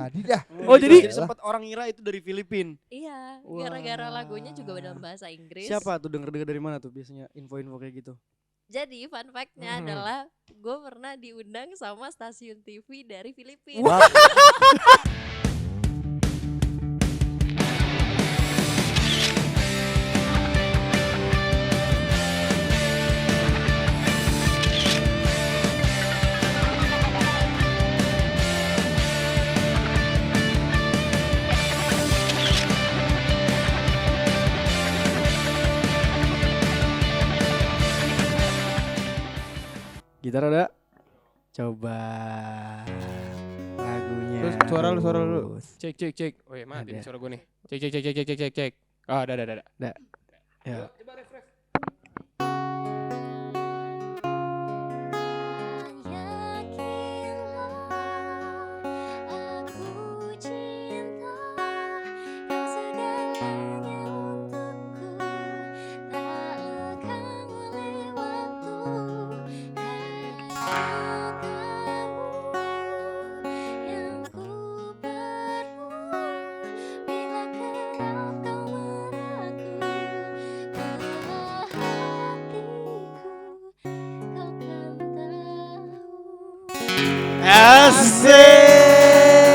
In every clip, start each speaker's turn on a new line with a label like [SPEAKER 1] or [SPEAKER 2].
[SPEAKER 1] Wadidah.
[SPEAKER 2] Oh jadi
[SPEAKER 3] sempat orang ngira itu dari Filipina.
[SPEAKER 4] Iya, gara-gara lagunya juga dalam bahasa Inggris.
[SPEAKER 3] Siapa tuh denger dari mana tuh biasanya info-info kayak gitu?
[SPEAKER 4] Jadi fun fact-nya adalah gue pernah diundang sama stasiun TV dari Filipina.
[SPEAKER 3] Gitar ada? Coba lagunya.
[SPEAKER 1] Terus suara lu.
[SPEAKER 2] cek. Oh iya, mati nih suara gue nih. Cek. Oh, ada.
[SPEAKER 3] Ya.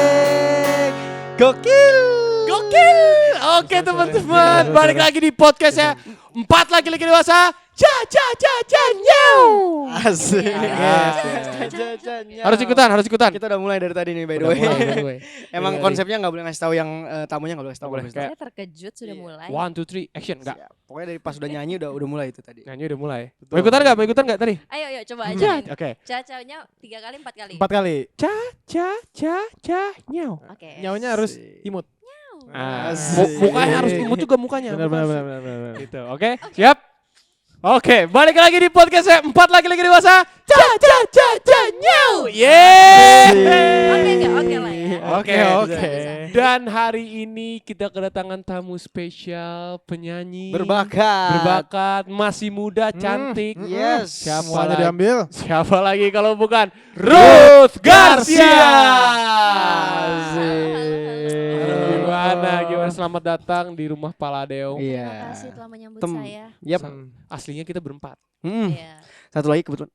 [SPEAKER 3] Asik. Gokil.
[SPEAKER 2] Oke teman-teman, balik lagi di podcast ya. 4 laki-laki dewasa. Nyau.
[SPEAKER 3] Asik.
[SPEAKER 2] Harus ikutan.
[SPEAKER 3] Kita udah mulai dari tadi nih by the way. Emang konsepnya nggak boleh ngasih tahu yang tamunya nggak boleh kasih tahu.
[SPEAKER 2] Boleh.
[SPEAKER 4] Saya terkejut sudah mulai.
[SPEAKER 2] 1, 2, 3, action. Enggak.
[SPEAKER 3] Pokoknya dari pas udah nyanyi udah mulai itu tadi.
[SPEAKER 2] Nyanyi udah mulai. Mau ikutan enggak tadi?
[SPEAKER 4] Ayo coba aja.
[SPEAKER 2] Oke.
[SPEAKER 4] Cacaunya 3 kali 4 kali.
[SPEAKER 1] 4 kali.
[SPEAKER 2] Nyau.
[SPEAKER 4] Oke.
[SPEAKER 1] Nyaunya harus imut.
[SPEAKER 3] Asik.
[SPEAKER 2] Mukanya harus imut juga mukanya.
[SPEAKER 1] Benar.
[SPEAKER 2] Gitu. Oke, siap? Oke, balik lagi di podcast saya 4 laki-laki dewasa. Nyau. Yeay.
[SPEAKER 4] Oke lah ya.
[SPEAKER 2] Oke.
[SPEAKER 4] Bisa.
[SPEAKER 2] Dan hari ini kita kedatangan tamu spesial, penyanyi
[SPEAKER 3] Berbakat.
[SPEAKER 2] masih muda, cantik.
[SPEAKER 3] Yes.
[SPEAKER 1] Semuanya diambil.
[SPEAKER 2] Siapa lagi kalau bukan Ruth Garcia. Gimana? Selamat datang di rumah Paladeo.
[SPEAKER 3] Iya.
[SPEAKER 4] Terima kasih telah menyambut
[SPEAKER 3] Tem-
[SPEAKER 4] saya.
[SPEAKER 3] Yap.
[SPEAKER 2] Aslinya kita berempat.
[SPEAKER 4] Iya.
[SPEAKER 3] Satu lagi kebetulan.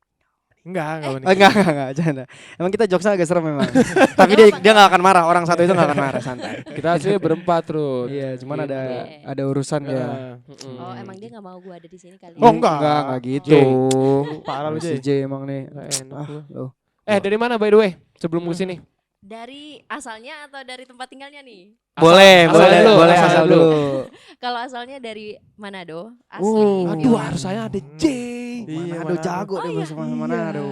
[SPEAKER 1] Enggak
[SPEAKER 3] Oh, enggak, jangan. Emang kita jokesnya agak serem memang. Tapi dia enggak akan marah, orang satu itu enggak akan marah, santai.
[SPEAKER 2] Kita aslinya berempat, Ruth.
[SPEAKER 3] Iya, cuman
[SPEAKER 2] Gitu.
[SPEAKER 3] ada urusan ya.
[SPEAKER 4] Oh, emang dia enggak mau gua ada di sini kali.
[SPEAKER 1] Oh, enggak.
[SPEAKER 3] Enggak gitu.
[SPEAKER 1] Parah lu,
[SPEAKER 3] Si
[SPEAKER 1] Jay.
[SPEAKER 3] J emang nih.
[SPEAKER 2] Nggak enak lu.
[SPEAKER 3] Loh.
[SPEAKER 2] Dari mana by the way? Sebelum ke sini.
[SPEAKER 4] Dari asalnya atau dari tempat tinggalnya nih?
[SPEAKER 3] Boleh
[SPEAKER 2] asal
[SPEAKER 3] dulu.
[SPEAKER 4] Kalau asalnya dari Manado, asli.
[SPEAKER 2] Aduh,
[SPEAKER 4] Biola.
[SPEAKER 2] harus saya ada J.
[SPEAKER 3] Manado jago deh bahasa Manado.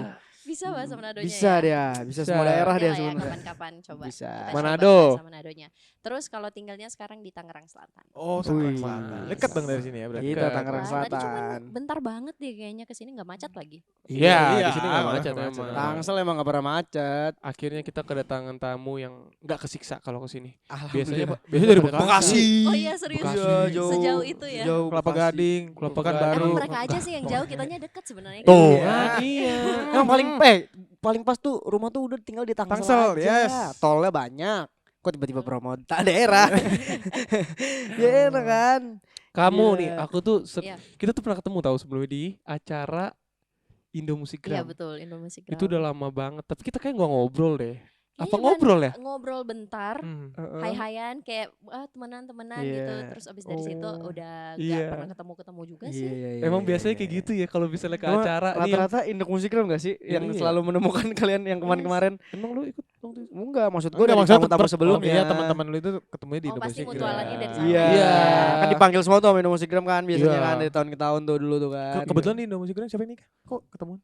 [SPEAKER 4] Bisa bahasa Manadonya
[SPEAKER 3] Bisa
[SPEAKER 4] ya?
[SPEAKER 3] dia, bisa semua daerah
[SPEAKER 4] Oke
[SPEAKER 3] dia
[SPEAKER 4] lah ya,
[SPEAKER 3] sebenarnya.
[SPEAKER 4] kapan-kapan coba.
[SPEAKER 3] Bisa.
[SPEAKER 4] Kita
[SPEAKER 2] Manado.
[SPEAKER 4] coba bahasa Manadonya. Terus kalau tinggalnya sekarang di Tangerang Selatan.
[SPEAKER 1] Oh,
[SPEAKER 3] Wih.
[SPEAKER 1] Selatan. Dekat dong dari sini ya berarti.
[SPEAKER 3] Kita Tangerang
[SPEAKER 4] Nah, tadi cuman
[SPEAKER 3] Selatan.
[SPEAKER 4] bentar banget deh kayaknya kesini nggak macet lagi.
[SPEAKER 2] Iya,
[SPEAKER 1] Iya,
[SPEAKER 2] di sini nggak macet
[SPEAKER 1] nggak macet.
[SPEAKER 2] emang.
[SPEAKER 3] Tangsel emang gak pernah macet.
[SPEAKER 2] Akhirnya kita kedatangan tamu yang nggak kesiksa kalau ke sini.
[SPEAKER 3] Alhamdulillah.
[SPEAKER 2] Biasanya dari Bekasi.
[SPEAKER 4] Oh iya serius?
[SPEAKER 2] Bekasi.
[SPEAKER 4] Sejauh itu ya?
[SPEAKER 3] Jauh
[SPEAKER 1] Kelapa
[SPEAKER 3] Bekasi.
[SPEAKER 1] Gading,
[SPEAKER 2] Kelapa
[SPEAKER 1] Pekanbaru.
[SPEAKER 4] Emang mereka aja sih yang jauh, kitanya dekat sebenarnya.
[SPEAKER 2] Tuh,
[SPEAKER 3] Iya.
[SPEAKER 2] iya.
[SPEAKER 3] Yang paling pas tuh rumah tuh udah tinggal di Tangsel,
[SPEAKER 1] Tangsel,
[SPEAKER 3] aja.
[SPEAKER 1] yes.
[SPEAKER 3] Tolnya banyak. Kok tiba-tiba promo tak daerah. Ya enak kan.
[SPEAKER 2] Kamu
[SPEAKER 3] Iya.
[SPEAKER 2] nih, aku tuh
[SPEAKER 4] Iya.
[SPEAKER 2] kita tuh pernah ketemu tahu sebelumnya di acara Indo
[SPEAKER 4] Iya
[SPEAKER 2] Musikgram.
[SPEAKER 4] betul, Indomusikgram.
[SPEAKER 2] Itu udah lama banget, tapi kita kayak nggak ngobrol deh. Apa
[SPEAKER 4] Iya,
[SPEAKER 2] ngobrol ya?
[SPEAKER 4] Ngobrol bentar, hai-hayan kayak temenan-temenan
[SPEAKER 3] Iya.
[SPEAKER 4] gitu. Terus abis dari situ
[SPEAKER 2] Oh,
[SPEAKER 4] udah
[SPEAKER 2] iya.
[SPEAKER 4] gak pernah ketemu-ketemu juga sih.
[SPEAKER 2] Emang biasanya kayak gitu ya kalau misalnya ke
[SPEAKER 3] Cuma
[SPEAKER 2] acara nih.
[SPEAKER 3] rata-rata Induk Musikgram gak sih yang
[SPEAKER 2] Iya.
[SPEAKER 3] selalu menemukan kalian yang kemarin-kemarin?
[SPEAKER 2] Emang lu ikut waktu itu?
[SPEAKER 3] Enggak, maksud gue
[SPEAKER 1] Enggak,
[SPEAKER 3] dari
[SPEAKER 1] maksudnya
[SPEAKER 3] tamu-tamu sebelumnya.
[SPEAKER 1] Iya, teman-teman lu itu ketemunya di
[SPEAKER 4] Oh, pasti
[SPEAKER 1] Indonesia.
[SPEAKER 4] mutualannya dari sana.
[SPEAKER 3] Iya.
[SPEAKER 2] Iya.
[SPEAKER 3] Kan dipanggil semua tuh sama Induk Musikgram kan biasanya
[SPEAKER 2] Iya.
[SPEAKER 3] kan dari tahun ke tahun tuh dulu tuh kan.
[SPEAKER 1] Kebetulan di Indonesia siapa yang nikah? Kok ketemuan?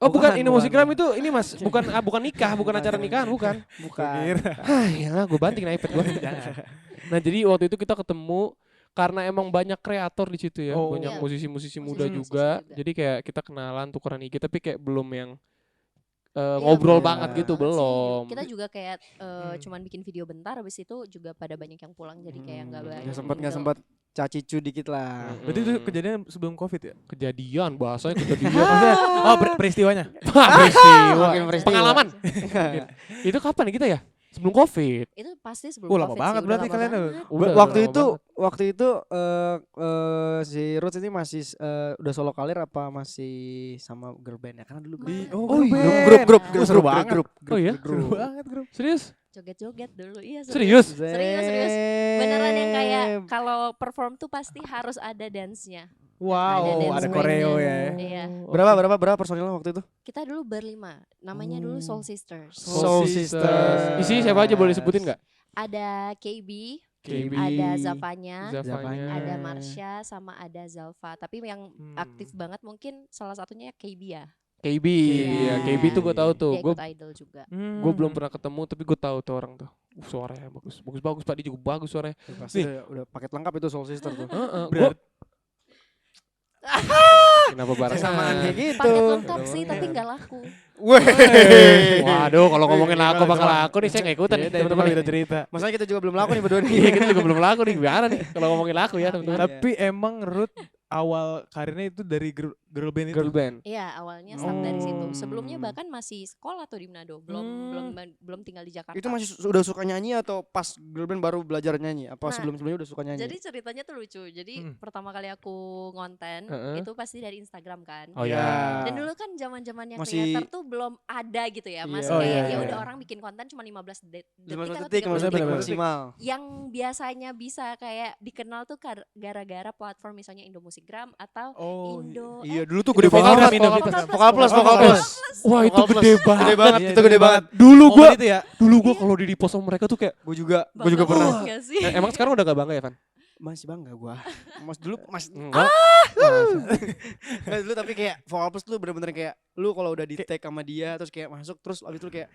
[SPEAKER 2] Oh, bukan
[SPEAKER 3] Bukan,
[SPEAKER 2] Indo Musikgram
[SPEAKER 3] bukan.
[SPEAKER 2] itu ini Mas, bukan nikah, bukan acara nikahan, bukan.
[SPEAKER 3] Bukan.
[SPEAKER 2] Hah, iyalah gue banting nih iPad gue. Nah, jadi waktu itu kita ketemu karena emang banyak kreator di situ ya,
[SPEAKER 1] Oh.
[SPEAKER 2] banyak
[SPEAKER 4] Iya.
[SPEAKER 2] musisi-musisi muda
[SPEAKER 4] Musisi-musisi
[SPEAKER 2] juga.
[SPEAKER 4] juga.
[SPEAKER 2] Jadi kayak kita kenalan, tukeran IG, tapi kayak belum yang
[SPEAKER 4] Iya,
[SPEAKER 2] ngobrol
[SPEAKER 3] belum
[SPEAKER 2] banget gitu,
[SPEAKER 4] banget sih.
[SPEAKER 2] belum.
[SPEAKER 4] Kita juga kayak cuman bikin video bentar, habis itu juga pada banyak yang pulang, jadi kayak nggak banyak.
[SPEAKER 3] Nggak sempet cacicu dikit lah.
[SPEAKER 1] Berarti itu kejadian sebelum Covid ya?
[SPEAKER 2] Kejadian, bahasanya kejadian.
[SPEAKER 1] Maksudnya, oh peristiwanya?
[SPEAKER 2] Peristiwa.
[SPEAKER 3] Makin peristiwa.
[SPEAKER 2] Pengalaman. Itu kapan nih kita ya? Sebelum Covid.
[SPEAKER 4] Itu pasti sebelum
[SPEAKER 1] Lama
[SPEAKER 4] Covid
[SPEAKER 1] banget
[SPEAKER 4] sih,
[SPEAKER 1] berarti
[SPEAKER 4] udah
[SPEAKER 1] kalian
[SPEAKER 4] lama
[SPEAKER 1] tuh.
[SPEAKER 4] banget.
[SPEAKER 2] Udah
[SPEAKER 3] Waktu
[SPEAKER 2] lama
[SPEAKER 3] itu
[SPEAKER 2] banget.
[SPEAKER 3] waktu itu si Roots ini masih udah solo karir apa masih sama girl band ya? Karena dulu
[SPEAKER 4] Di-
[SPEAKER 3] grup.
[SPEAKER 1] Oh,
[SPEAKER 2] iya.
[SPEAKER 3] grup
[SPEAKER 4] Oh,
[SPEAKER 1] seru banget.
[SPEAKER 2] Oh iya?
[SPEAKER 1] Seru banget, grup.
[SPEAKER 2] Serius?
[SPEAKER 4] Joget-joget dulu. Iya,
[SPEAKER 2] Serius?
[SPEAKER 4] Serius. Beneran yang kayak kalau perform tuh pasti harus ada dance-nya.
[SPEAKER 1] Wow, ada
[SPEAKER 4] dance
[SPEAKER 1] koreo
[SPEAKER 4] breaknya.
[SPEAKER 1] ya.
[SPEAKER 4] Iya.
[SPEAKER 3] Berapa personilnya waktu itu?
[SPEAKER 4] Kita dulu berlima. Namanya dulu Soul Sisters.
[SPEAKER 3] Soul Sisters.
[SPEAKER 2] Isi siapa aja boleh sebutin nggak?
[SPEAKER 4] Ada KB,
[SPEAKER 2] KB,
[SPEAKER 4] ada Zavanya,
[SPEAKER 2] Zavanya,
[SPEAKER 4] ada Marsha, sama ada Zalfa. Tapi yang aktif banget mungkin salah satunya KB ya.
[SPEAKER 2] KB,
[SPEAKER 4] Iya.
[SPEAKER 2] ya KB tuh gue tahu tuh.
[SPEAKER 4] Dia
[SPEAKER 2] Gue
[SPEAKER 4] ikut idol juga.
[SPEAKER 2] gue belum pernah ketemu tapi gue tahu tuh orang tuh. Suaranya bagus Pak, dia juga bagus suaranya.
[SPEAKER 3] Pasti udah paket lengkap itu Soul Sister tuh.
[SPEAKER 2] Gua kenapa
[SPEAKER 3] Kesamaan kayak
[SPEAKER 2] barengan?
[SPEAKER 3] gitu.
[SPEAKER 4] Paket lengkap sih, tapi nggak laku.
[SPEAKER 3] Weh.
[SPEAKER 2] Waduh, kalau ngomongin aku bakal aku nih saya nggak ikutan nih teman-teman.
[SPEAKER 1] kita cerita.
[SPEAKER 3] Masalahnya kita juga belum laku nih berdua nih.
[SPEAKER 2] Iya, kita juga belum laku nih, gimana nih kalau ngomongin laku ya teman-teman.
[SPEAKER 1] Tapi emang Ruth awal karirnya itu dari girl band itu.
[SPEAKER 2] Girl band.
[SPEAKER 4] Iya, awalnya start dari situ.
[SPEAKER 1] Oh.
[SPEAKER 4] Sebelumnya bahkan masih sekolah tuh di Manado, belum tinggal di Jakarta.
[SPEAKER 3] Itu masih sudah suka nyanyi atau pas girl band baru belajar nyanyi? Apa
[SPEAKER 4] Nah,
[SPEAKER 3] sebelum-sebelumnya udah suka nyanyi?
[SPEAKER 4] Jadi ceritanya tuh lucu. Jadi pertama kali aku ngonten itu pasti dari Instagram kan.
[SPEAKER 2] Oh ya.
[SPEAKER 4] Dan dulu kan zaman-zamannya
[SPEAKER 3] Masih-
[SPEAKER 4] creator tuh belum ada gitu ya, Mas.
[SPEAKER 3] Iya.
[SPEAKER 1] Oh,
[SPEAKER 4] Kayak
[SPEAKER 1] iya,
[SPEAKER 4] ya
[SPEAKER 1] iya.
[SPEAKER 4] udah orang bikin konten cuma 15 detik
[SPEAKER 3] 15
[SPEAKER 4] atau
[SPEAKER 3] detik
[SPEAKER 4] 30 detik.
[SPEAKER 3] maksimal.
[SPEAKER 4] Yang biasanya bisa kayak dikenal tuh gara-gara platform misalnya Indomusikgram atau
[SPEAKER 1] Oh.
[SPEAKER 4] Indo.
[SPEAKER 3] Iya dulu tuh
[SPEAKER 2] Gede
[SPEAKER 3] gede banget.
[SPEAKER 2] banget,
[SPEAKER 3] Vokal Plus.
[SPEAKER 2] Wah, itu
[SPEAKER 3] Vokal
[SPEAKER 2] gede
[SPEAKER 3] Plus.
[SPEAKER 2] banget.
[SPEAKER 3] Gede banget, itu gede banget.
[SPEAKER 2] Dulu
[SPEAKER 1] Momen
[SPEAKER 2] gua
[SPEAKER 1] itu ya.
[SPEAKER 2] kalau di repost sama mereka tuh kayak
[SPEAKER 3] Gue juga
[SPEAKER 4] Bangga
[SPEAKER 3] pernah.
[SPEAKER 4] banget nggak sih?
[SPEAKER 2] emang sekarang udah gak bangga ya, Van?
[SPEAKER 3] Masih bangga gua. Mas dulu
[SPEAKER 2] Enggak.
[SPEAKER 3] Nggak, dulu tapi kayak Vokal Plus tuh bener-bener kayak lu kalau udah di tag sama dia terus kayak masuk terus abis itu kayak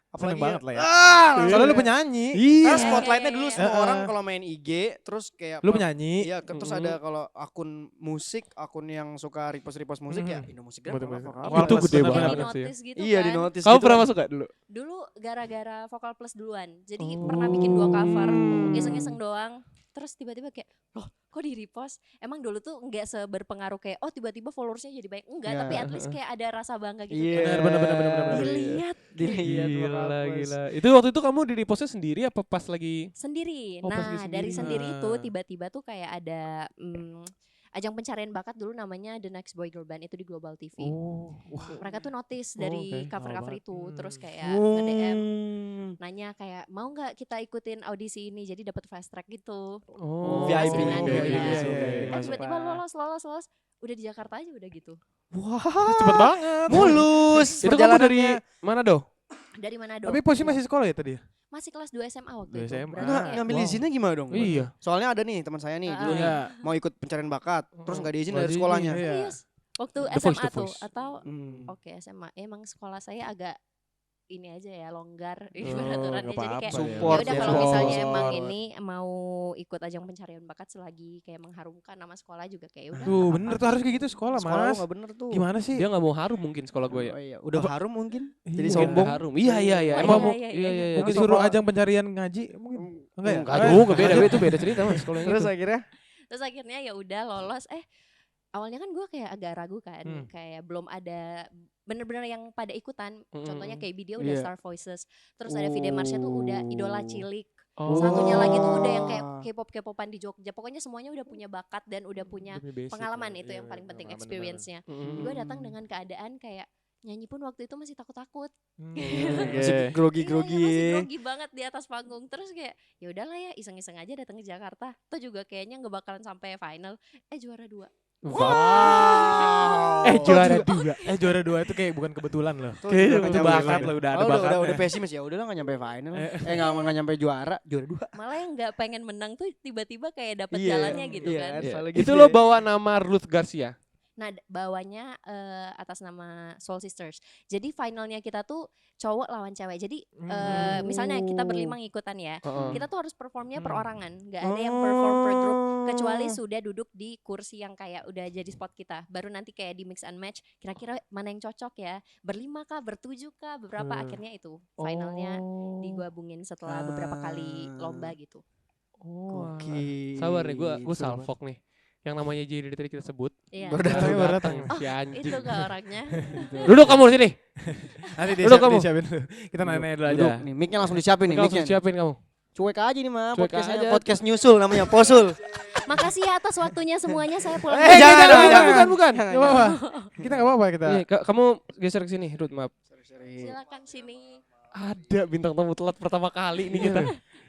[SPEAKER 1] Seneng
[SPEAKER 3] apalagi
[SPEAKER 1] banget lah ya.
[SPEAKER 3] langsung
[SPEAKER 1] Soalnya lu
[SPEAKER 3] kayak-
[SPEAKER 1] penyanyi.
[SPEAKER 3] Iya,
[SPEAKER 4] Iya,
[SPEAKER 3] spotlightnya
[SPEAKER 4] iya,
[SPEAKER 3] dulu
[SPEAKER 4] iya.
[SPEAKER 3] semua
[SPEAKER 1] Heeh.
[SPEAKER 3] orang kalau main IG terus kayak
[SPEAKER 1] Lu penyanyi.
[SPEAKER 3] Iya, terus ada kalau akun musik, akun yang suka repost musik ya Indomusikgram.
[SPEAKER 1] Betul,
[SPEAKER 3] kalau
[SPEAKER 1] betul.
[SPEAKER 3] Vokal
[SPEAKER 1] Itu
[SPEAKER 3] Plus.
[SPEAKER 1] gede
[SPEAKER 4] Kayak
[SPEAKER 1] banget
[SPEAKER 4] di
[SPEAKER 2] sih.
[SPEAKER 4] notice gitu
[SPEAKER 3] Iya,
[SPEAKER 4] kan.
[SPEAKER 3] di notice
[SPEAKER 2] Kamu
[SPEAKER 3] gitu.
[SPEAKER 2] pernah masuk gak dulu?
[SPEAKER 4] Dulu gara-gara Vokal Plus duluan. Jadi pernah bikin 2 cover,
[SPEAKER 2] Oh.
[SPEAKER 4] iseng-iseng doang. Terus tiba-tiba kayak, loh kok di repost? Emang dulu tuh nggak seberpengaruh kayak, oh tiba-tiba followersnya jadi banyak. Enggak,
[SPEAKER 1] Iya.
[SPEAKER 4] tapi at least kayak ada rasa bangga gitu.
[SPEAKER 3] Iya,
[SPEAKER 1] Bener.
[SPEAKER 4] Dilihat
[SPEAKER 3] Dilihat Vokal
[SPEAKER 2] Gila,
[SPEAKER 3] Plus.
[SPEAKER 2] gila. Itu waktu itu kamu di repostnya sendiri apa pas lagi?
[SPEAKER 4] sendiri.
[SPEAKER 2] Oh, pas
[SPEAKER 4] Nah,
[SPEAKER 2] sendiri.
[SPEAKER 4] dari sendiri itu
[SPEAKER 1] Nah.
[SPEAKER 4] tiba-tiba tuh kayak ada ajang pencarian bakat dulu namanya The Next Boy Girl Band itu di Global TV.
[SPEAKER 2] Oh, wah.
[SPEAKER 4] Mereka tuh notice
[SPEAKER 2] Oh,
[SPEAKER 4] dari
[SPEAKER 2] oke.
[SPEAKER 4] cover-cover
[SPEAKER 1] Lama.
[SPEAKER 4] itu, terus kayak
[SPEAKER 3] Oh.
[SPEAKER 4] nge-DM nanya kayak mau nggak kita ikutin audisi ini jadi dapat fast track gitu.
[SPEAKER 2] Oh,
[SPEAKER 3] VIP.
[SPEAKER 4] Masih Nando,
[SPEAKER 3] Iya,
[SPEAKER 4] ya.
[SPEAKER 3] iya,
[SPEAKER 1] iya, iya.
[SPEAKER 4] Eh tiba-tiba lolos udah di Jakarta aja udah gitu.
[SPEAKER 3] Wah,
[SPEAKER 1] Cepet banget.
[SPEAKER 3] mulus.
[SPEAKER 2] Itu kamu dari mana doh?
[SPEAKER 4] Dari Manado.
[SPEAKER 1] Tapi posisi masih sekolah ya tadi ya?
[SPEAKER 4] masih kelas 2 SMA waktu
[SPEAKER 1] 2
[SPEAKER 4] itu.
[SPEAKER 1] SMA.
[SPEAKER 4] Berarti
[SPEAKER 3] Nggak,
[SPEAKER 4] kayak-
[SPEAKER 3] ngambil
[SPEAKER 1] Wow.
[SPEAKER 3] izinnya gimana dong?
[SPEAKER 2] Iya.
[SPEAKER 3] Soalnya ada nih teman saya nih dulu nih
[SPEAKER 1] Iya.
[SPEAKER 3] mau ikut pencarian bakat, terus nggak diizin
[SPEAKER 1] Nggak
[SPEAKER 3] dari
[SPEAKER 1] diizin,
[SPEAKER 3] sekolahnya.
[SPEAKER 1] iya.
[SPEAKER 4] Serius? Waktu
[SPEAKER 2] The Voice,
[SPEAKER 4] SMA
[SPEAKER 2] The
[SPEAKER 4] tuh
[SPEAKER 2] Voice.
[SPEAKER 4] atau
[SPEAKER 3] Hmm.
[SPEAKER 4] oke SMA emang sekolah saya agak ini aja ya longgar
[SPEAKER 1] Oh,
[SPEAKER 4] peraturannya
[SPEAKER 1] nggak
[SPEAKER 4] jadi
[SPEAKER 1] apa-apa
[SPEAKER 4] kayak
[SPEAKER 1] ya.
[SPEAKER 3] Support,
[SPEAKER 4] ya udah
[SPEAKER 3] ya,
[SPEAKER 4] kalau
[SPEAKER 3] support.
[SPEAKER 4] misalnya emang ini mau ikut ajang pencarian bakat selagi kayak mengharumkan nama sekolah juga kayak udah
[SPEAKER 1] Tuh
[SPEAKER 4] nggak
[SPEAKER 1] bener
[SPEAKER 4] apa-apa.
[SPEAKER 1] tuh harus kayak gitu sekolah,
[SPEAKER 3] Sekolah lu
[SPEAKER 1] Mas.
[SPEAKER 3] nggak bener tuh.
[SPEAKER 1] Gimana sih?
[SPEAKER 2] Dia nggak mau harum mungkin sekolah gue ya.
[SPEAKER 3] Oh, iya. Udah harum mungkin. Jadi
[SPEAKER 1] Iya.
[SPEAKER 3] sombong.
[SPEAKER 2] Harum. Iya, iya, iya.
[SPEAKER 4] Oh,
[SPEAKER 2] Emang
[SPEAKER 4] iya,
[SPEAKER 2] mau
[SPEAKER 4] iya,
[SPEAKER 2] iya, iya, iya.
[SPEAKER 1] Mungkin
[SPEAKER 3] Sekolah-
[SPEAKER 1] suruh ajang pencarian ngaji mungkin. Enggak ya?
[SPEAKER 2] Enggak, aduh, enggak beda, itu beda cerita Mas sekolahnya
[SPEAKER 3] Terus
[SPEAKER 2] itu.
[SPEAKER 3] akhirnya
[SPEAKER 4] Terus akhirnya ya udah lolos awalnya kan gue kayak agak ragu kan kayak belum ada bener-bener yang pada ikutan contohnya kayak dia udah
[SPEAKER 1] Iya.
[SPEAKER 4] Star Voices terus ada Vide Marsha tuh udah idola cilik
[SPEAKER 2] Oh.
[SPEAKER 4] satunya lagi tuh udah yang kayak K-popan di Jogja pokoknya semuanya udah punya bakat dan udah punya pengalaman itu yang paling penting experience-nya gue datang dengan keadaan kayak nyanyi pun waktu itu masih takut-takut
[SPEAKER 3] masih grogi-grogi.
[SPEAKER 4] Iya, masih grogi banget di atas panggung terus kayak ya udahlah ya iseng-iseng aja datang ke Jakarta tuh juga kayaknya nggak bakalan sampai final juara 2.
[SPEAKER 3] Wow.
[SPEAKER 2] Juara 2.
[SPEAKER 1] Juara 2 itu kayak bukan kebetulan loh.
[SPEAKER 3] Tuh,
[SPEAKER 2] Kayaknya
[SPEAKER 3] juga
[SPEAKER 2] butuh
[SPEAKER 3] nggak nyampe
[SPEAKER 2] bakat
[SPEAKER 3] final.
[SPEAKER 1] lah, udah ada
[SPEAKER 3] Oh,
[SPEAKER 1] bakatnya.
[SPEAKER 3] udah pesimis ya udahlah nggak nyampe final. Nggak nyampe juara 2.
[SPEAKER 4] Malah yang nggak pengen menang tuh tiba-tiba kayak dapet
[SPEAKER 3] Iya,
[SPEAKER 4] jalannya gitu
[SPEAKER 3] iya,
[SPEAKER 4] kan.
[SPEAKER 3] kan,
[SPEAKER 2] Iya.
[SPEAKER 3] selalu
[SPEAKER 2] Itu
[SPEAKER 3] gitu
[SPEAKER 2] lo
[SPEAKER 3] ya.
[SPEAKER 2] bawa nama Ruth Garcia.
[SPEAKER 4] Nah bawanya atas nama Soul Sisters. Jadi finalnya kita tuh cowok lawan cewek. Jadi misalnya kita berlima ngikutan ya. Kita tuh harus performnya perorangan. Nggak ada yang perform per grup kecuali sudah duduk di kursi yang kayak udah jadi spot kita. Baru nanti kayak di mix and match. Kira-kira mana yang cocok ya? Berlima kah? Bertujuh kah? Beberapa akhirnya itu finalnya digabungin setelah beberapa kali lomba gitu.
[SPEAKER 2] Oh.
[SPEAKER 3] Oke.
[SPEAKER 2] Sabar nih, gue
[SPEAKER 3] Seru
[SPEAKER 2] salfok nih. yang namanya J dari tadi kita sebut.
[SPEAKER 4] Iya.
[SPEAKER 3] Baru datang,
[SPEAKER 1] baru datang.
[SPEAKER 2] si anjing.
[SPEAKER 4] Itu gak orangnya.
[SPEAKER 2] Duduk kamu di sini.
[SPEAKER 1] Nanti
[SPEAKER 2] Duduk kamu.
[SPEAKER 1] disiapin dulu. Kita nanya dulu aja.
[SPEAKER 3] Duduk nih, mic-nya langsung disiapin nih,
[SPEAKER 2] Kamu langsung
[SPEAKER 3] mic-nya.
[SPEAKER 2] siapin kamu.
[SPEAKER 3] Cuek aja nih mah
[SPEAKER 2] Cuek
[SPEAKER 3] podcastnya,
[SPEAKER 2] aja.
[SPEAKER 3] podcast nyusul namanya, posul.
[SPEAKER 4] Makasih ya atas waktunya semuanya, saya pulang.
[SPEAKER 3] Eh, jangan,
[SPEAKER 2] Jangan,
[SPEAKER 3] jangan.
[SPEAKER 2] bukan.
[SPEAKER 1] Gak apa-apa. Kita gak apa-apa kita.
[SPEAKER 2] Nih, kamu geser ke sini, Ruth, maaf.
[SPEAKER 4] Silakan sini.
[SPEAKER 2] Ada bintang tamu telat pertama kali nih kita.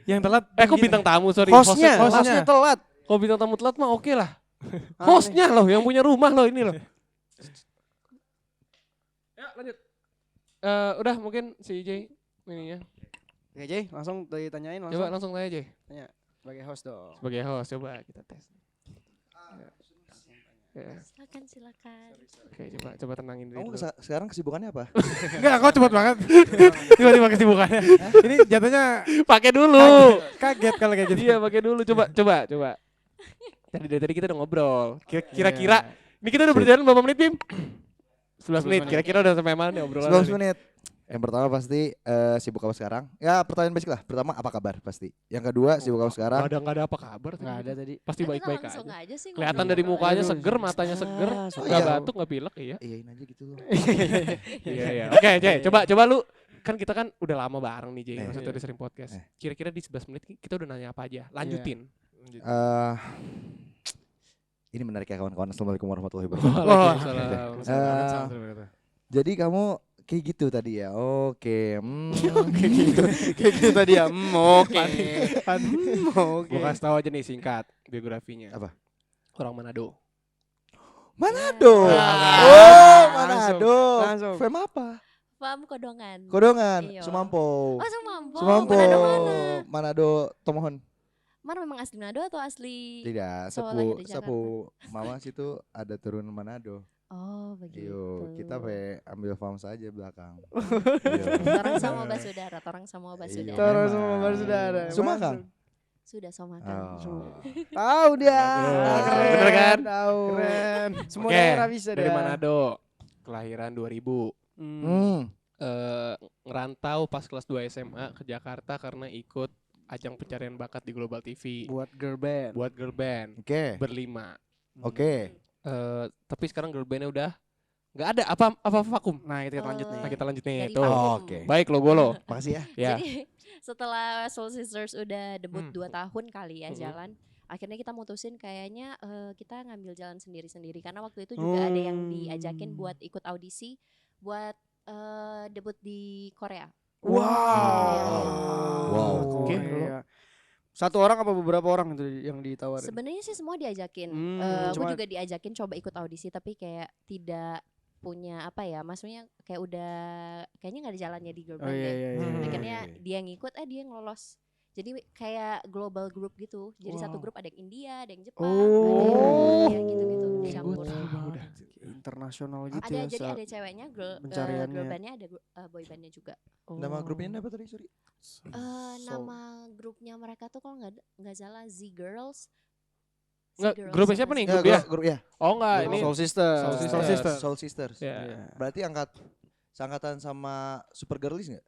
[SPEAKER 1] Yang telat.
[SPEAKER 2] Kok bintang tamu, sorry.
[SPEAKER 3] Hostnya
[SPEAKER 1] hostnya.
[SPEAKER 3] telat.
[SPEAKER 2] Kalau bintang tamu telat mah oke lah. Hostnya loh, yang punya rumah loh ini loh. Ya lanjut. Udah mungkin si J ininya.
[SPEAKER 3] Oke, Jay, langsung ditanyain langsung.
[SPEAKER 2] Coba langsung tanya J.
[SPEAKER 3] Sebagai host dong.
[SPEAKER 2] Sebagai host coba kita tes. Ya.
[SPEAKER 4] Silakan.
[SPEAKER 2] Oke, coba tenangin diri
[SPEAKER 5] Kamu
[SPEAKER 2] dulu.
[SPEAKER 5] sekarang kesibukannya apa?
[SPEAKER 1] Enggak, kok cepet banget. Tiba-tiba kesibukannya. Ini jatuhnya
[SPEAKER 2] Pakai dulu.
[SPEAKER 1] kaget kalau kayak gitu.
[SPEAKER 2] Iya, pakai dulu. Coba. Dari tadi kita udah ngobrol. Kira-kira ini kita udah berjalan berapa menit, Bim? 11 menit. Kira-kira udah sampai mana nih obrolan?
[SPEAKER 5] 19 menit. Yang pertama pasti sibuk apa sekarang? Ya pertanyaan basic lah. Pertama apa kabar pasti. Yang kedua sibuk apa sekarang?
[SPEAKER 2] Enggak ada apa kabar tadi.
[SPEAKER 3] Enggak ada tadi.
[SPEAKER 2] Pasti
[SPEAKER 4] Kita
[SPEAKER 2] baik-baik
[SPEAKER 4] langsung
[SPEAKER 2] aja.
[SPEAKER 4] aja sih.
[SPEAKER 2] Kelihatan
[SPEAKER 4] ngobrol.
[SPEAKER 2] dari mukanya
[SPEAKER 3] Aduh.
[SPEAKER 2] seger, matanya seger,
[SPEAKER 5] so
[SPEAKER 2] enggak
[SPEAKER 5] iya.
[SPEAKER 2] batuk, enggak pilek ya.
[SPEAKER 5] Iyain aja gitu.
[SPEAKER 2] Iya. Oke, Jay, coba lu kan kita kan udah lama bareng nih, Jay. Maksudnya udah sering podcast. Kira-kira di 11 menit kita udah nanya apa aja? Lanjutin.
[SPEAKER 5] Ini menarik ya kawan-kawan. Assalamualaikum warahmatullahi wabarakatuh.
[SPEAKER 2] Waalaikumsalam.
[SPEAKER 5] Jadi kamu kayak gitu tadi ya. Oke.
[SPEAKER 3] Kayak gitu tadi ya. Oke. Oke.
[SPEAKER 2] Gua kasih tahu aja nih singkat biografinya.
[SPEAKER 5] Apa?
[SPEAKER 2] Orang Manado.
[SPEAKER 5] Manado.
[SPEAKER 2] Ah,
[SPEAKER 5] Oh, Manado.
[SPEAKER 3] Langsung.
[SPEAKER 5] Fem apa?
[SPEAKER 4] Paham kodongan.
[SPEAKER 5] Kodongan.
[SPEAKER 4] Iya.
[SPEAKER 5] Sumampo.
[SPEAKER 4] Oh, Sumampo.
[SPEAKER 5] Sumampo.
[SPEAKER 4] Manado mana?
[SPEAKER 5] Manado. Tomohon.
[SPEAKER 4] Mana memang asli Manado atau asli?
[SPEAKER 5] Tidak.
[SPEAKER 4] So, lahir di
[SPEAKER 5] Sapu. Mama situ ada turun Manado.
[SPEAKER 4] Oh, begitu.
[SPEAKER 5] Yo, kita ambil farm saja belakang.
[SPEAKER 4] Torang sama basudara, torang sama basudara.
[SPEAKER 3] Toro
[SPEAKER 5] Memang.
[SPEAKER 3] semua bersaudara.
[SPEAKER 5] Sumakang.
[SPEAKER 4] Sudah somakan.
[SPEAKER 5] Oh.
[SPEAKER 3] Tahu dia.
[SPEAKER 2] Keren. Bener kan?
[SPEAKER 3] Tahu.
[SPEAKER 1] Keren.
[SPEAKER 3] Semua
[SPEAKER 2] Oke,
[SPEAKER 3] daerah bisa
[SPEAKER 2] dari
[SPEAKER 3] dia.
[SPEAKER 2] Manado. Kelahiran 2000. Ngerantau pas kelas 2 SMA ke Jakarta karena ikut ajang pencarian bakat di Global TV
[SPEAKER 3] Buat girl band.
[SPEAKER 2] buat girl band
[SPEAKER 5] Oke.
[SPEAKER 2] berlima.
[SPEAKER 5] Oke.
[SPEAKER 2] Tapi sekarang girl bandnya udah nggak ada apa vakum.
[SPEAKER 3] Nah, kita lanjut nih.
[SPEAKER 2] Nah kita lanjut nih
[SPEAKER 4] Dari
[SPEAKER 2] tuh.
[SPEAKER 4] vakum.
[SPEAKER 5] Oke.
[SPEAKER 2] Baik logo lo.
[SPEAKER 5] Makasih ya.
[SPEAKER 2] Ya.
[SPEAKER 4] Jadi setelah Soul Sisters udah debut 2 tahun kali ya
[SPEAKER 2] Hmm.
[SPEAKER 4] jalan, akhirnya kita mutusin kayaknya kita ngambil jalan sendiri-sendiri karena waktu itu juga ada yang diajakin buat ikut audisi buat debut di Korea.
[SPEAKER 5] Wow.
[SPEAKER 3] Oke.
[SPEAKER 1] Oke.
[SPEAKER 3] Satu orang apa beberapa orang itu yang ditawarin?
[SPEAKER 4] Sebenarnya sih semua diajakin. Aku
[SPEAKER 3] cuma-
[SPEAKER 4] juga diajakin coba ikut audisi tapi kayak tidak punya apa ya, maksudnya kayak udah kayaknya nggak ada jalannya di girl
[SPEAKER 3] Oh
[SPEAKER 4] band
[SPEAKER 3] iya
[SPEAKER 4] deh.
[SPEAKER 3] iya iya.
[SPEAKER 4] Akhirnya dia yang ngikut, dia yang lolos. Jadi kayak global group gitu. Jadi satu grup ada yang India, ada yang Jepang, ada yang gitu-gitu dicampur.
[SPEAKER 3] Internasional gitu
[SPEAKER 4] Ada
[SPEAKER 3] ya.
[SPEAKER 4] jadi ada ceweknya girl
[SPEAKER 3] pencariannya.
[SPEAKER 4] bandnya, ada boy bandnya juga.
[SPEAKER 5] Nama grupnya apa tadi? Sorry.
[SPEAKER 4] Nama grupnya mereka tuh kalau nggak salah Z Girls.
[SPEAKER 2] Nggak,
[SPEAKER 4] Z Girls
[SPEAKER 2] grupnya
[SPEAKER 4] apa
[SPEAKER 2] siapa nih?
[SPEAKER 4] sih?
[SPEAKER 2] Grup ya?
[SPEAKER 5] Grup ya.
[SPEAKER 2] Oh enggak, ini
[SPEAKER 3] Soul Sisters.
[SPEAKER 2] Soul
[SPEAKER 1] Soul
[SPEAKER 2] Sisters.
[SPEAKER 1] Sisters.
[SPEAKER 5] Soul Sisters.
[SPEAKER 2] Ya.
[SPEAKER 3] Iya.
[SPEAKER 5] Berarti seangkatan sama Super Girlies enggak?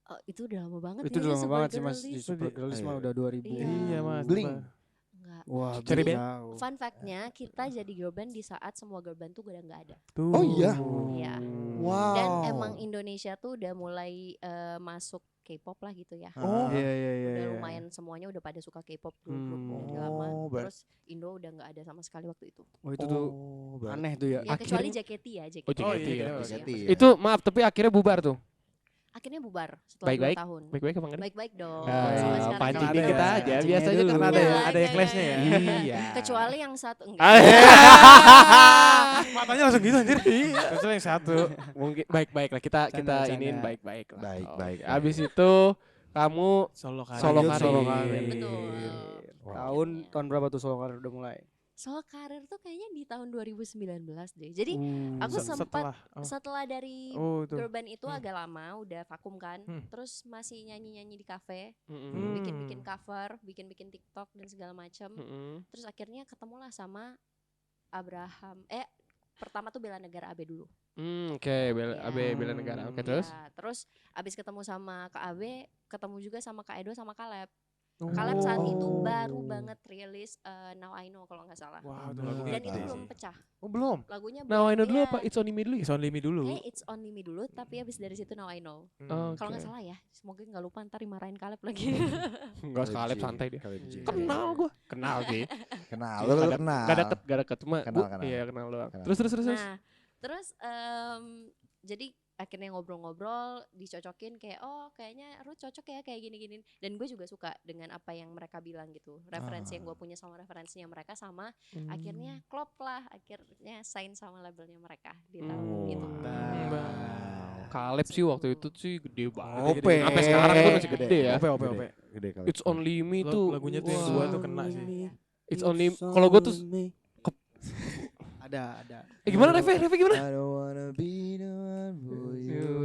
[SPEAKER 4] Oh, itu udah lama banget
[SPEAKER 3] Itu
[SPEAKER 4] ya,
[SPEAKER 3] udah lama
[SPEAKER 4] Super
[SPEAKER 3] banget sih Mas. Di
[SPEAKER 4] Girlies.
[SPEAKER 3] Super Girlies mah
[SPEAKER 5] Iya.
[SPEAKER 3] udah 2000.
[SPEAKER 1] Iya, Mas.
[SPEAKER 5] Bling.
[SPEAKER 4] Enggak.
[SPEAKER 3] Wah,
[SPEAKER 1] Cari
[SPEAKER 3] Bling
[SPEAKER 1] band.
[SPEAKER 3] tahu.
[SPEAKER 4] Fun fact-nya kita jadi girl band di saat semua girl band tuh udah nggak ada.
[SPEAKER 1] Tuh.
[SPEAKER 5] Oh iya.
[SPEAKER 4] Iya.
[SPEAKER 5] Wow.
[SPEAKER 4] Dan emang Indonesia tuh udah mulai masuk K-pop lah gitu ya.
[SPEAKER 5] Oh.
[SPEAKER 3] Iya iya iya.
[SPEAKER 4] Udah
[SPEAKER 3] iya.
[SPEAKER 4] lumayan semuanya udah pada suka K-pop grup dari
[SPEAKER 5] Oh,
[SPEAKER 4] lama.
[SPEAKER 5] ber-
[SPEAKER 4] Terus Indo udah nggak ada sama sekali waktu itu.
[SPEAKER 3] Oh itu tuh
[SPEAKER 5] berarti-
[SPEAKER 3] aneh tuh ya.
[SPEAKER 4] Ya kecuali
[SPEAKER 2] Akhirnya-
[SPEAKER 4] JKT ya, JKT.
[SPEAKER 2] Oh, JKT ya.
[SPEAKER 4] Terus
[SPEAKER 5] JKT
[SPEAKER 4] ya.
[SPEAKER 5] ya.
[SPEAKER 2] Itu maaf tapi akhirnya bubar tuh.
[SPEAKER 4] Akhirnya bubar setelah
[SPEAKER 2] Baik-baik.
[SPEAKER 4] 2 tahun.
[SPEAKER 2] Baik-baik apa enggak?
[SPEAKER 4] Baik-baik dong.
[SPEAKER 2] Ah,
[SPEAKER 4] Sampai sekarang
[SPEAKER 2] pancing
[SPEAKER 4] kan
[SPEAKER 2] dikit
[SPEAKER 4] ada.
[SPEAKER 2] aja.
[SPEAKER 3] Pancingnya
[SPEAKER 2] Biasanya
[SPEAKER 3] dulu.
[SPEAKER 2] kan
[SPEAKER 1] Ada ya,
[SPEAKER 4] Enggak,
[SPEAKER 1] ada yang
[SPEAKER 4] jangan.
[SPEAKER 1] clash-nya ya.
[SPEAKER 2] Iya.
[SPEAKER 4] Kecuali yang satu enggak.
[SPEAKER 1] Matanya langsung gitu anjir. Kecuali yang satu.
[SPEAKER 2] Mungkin baik-baik lah kita
[SPEAKER 3] Canda.
[SPEAKER 2] iniin baik-baik lah.
[SPEAKER 5] Baik-baik.
[SPEAKER 2] Oke. Abis itu kamu
[SPEAKER 1] Solo karir.
[SPEAKER 2] solo
[SPEAKER 3] Lanjut
[SPEAKER 2] karir.
[SPEAKER 3] solo karir.
[SPEAKER 4] Betul.
[SPEAKER 3] Tahun berapa tuh solo karir udah mulai?
[SPEAKER 4] Soal karir tuh kayaknya di tahun 2019 deh. Jadi aku
[SPEAKER 1] Se-
[SPEAKER 4] sempat
[SPEAKER 1] setelah.
[SPEAKER 4] setelah dari
[SPEAKER 1] Oh, itu.
[SPEAKER 4] girl band itu agak lama udah vakum kan.
[SPEAKER 1] Hmm.
[SPEAKER 4] Terus masih nyanyi-nyanyi di kafe,
[SPEAKER 2] Mm-mm.
[SPEAKER 4] bikin-bikin cover, bikin-bikin TikTok dan segala macam.
[SPEAKER 2] Mm-mm.
[SPEAKER 4] Terus akhirnya ketemulah sama Abraham. Pertama tuh Bela Negara AB dulu.
[SPEAKER 2] Oke, AB bela negara. Oke, terus?
[SPEAKER 4] Ya, terus abis ketemu sama Kak AB, ketemu juga sama Kak Edo sama Kaleb. Caleb saat itu baru banget rilis Now I Know kalau nggak salah.
[SPEAKER 1] Wah, itu lagu
[SPEAKER 4] Dan
[SPEAKER 1] gede
[SPEAKER 4] itu
[SPEAKER 1] sih.
[SPEAKER 4] belum pecah.
[SPEAKER 2] Oh belum.
[SPEAKER 4] Lagunya
[SPEAKER 2] Now I Know dulu
[SPEAKER 4] dia-
[SPEAKER 2] apa It's Only Me dulu ya?
[SPEAKER 1] It's Only Me dulu.
[SPEAKER 4] Kayak It's Only Me dulu, tapi habis dari situ Now I Know. Kalau nggak salah ya, semoga nggak lupa ntar dimarahin Caleb lagi.
[SPEAKER 2] Enggak sekali santai dia.
[SPEAKER 5] Caleb J.
[SPEAKER 2] Kenal gua. Kenal sih.
[SPEAKER 5] Kenal, lu kenal.
[SPEAKER 2] Gak deket cuma
[SPEAKER 5] Kenal,
[SPEAKER 2] gua
[SPEAKER 5] kenal.
[SPEAKER 2] iya kenal doang.
[SPEAKER 5] Kenal.
[SPEAKER 2] Terus.
[SPEAKER 4] Nah, terus jadi akhirnya ngobrol-ngobrol, dicocokin kayak oh kayaknya Ruth cocok ya kayak gini-gini. Dan gue juga suka dengan apa yang mereka bilang gitu. Referensi yang gue punya sama referensinya mereka sama. Akhirnya klop lah, akhirnya sign sama labelnya mereka di tahun itu.
[SPEAKER 2] Caleb sih waktu itu sih gede banget.
[SPEAKER 3] Ope.
[SPEAKER 2] Sampai sekarang tuh masih gede ya.
[SPEAKER 1] Ope.
[SPEAKER 5] Gede Caleb.
[SPEAKER 2] It's Only Me tuh
[SPEAKER 1] Lagunya tuh yang
[SPEAKER 2] wah.
[SPEAKER 1] dua tuh kena sih.
[SPEAKER 2] It's Only kalau gue tuh
[SPEAKER 3] Ada.
[SPEAKER 2] gimana Reve gimana?
[SPEAKER 5] I don't wanna be the one for you.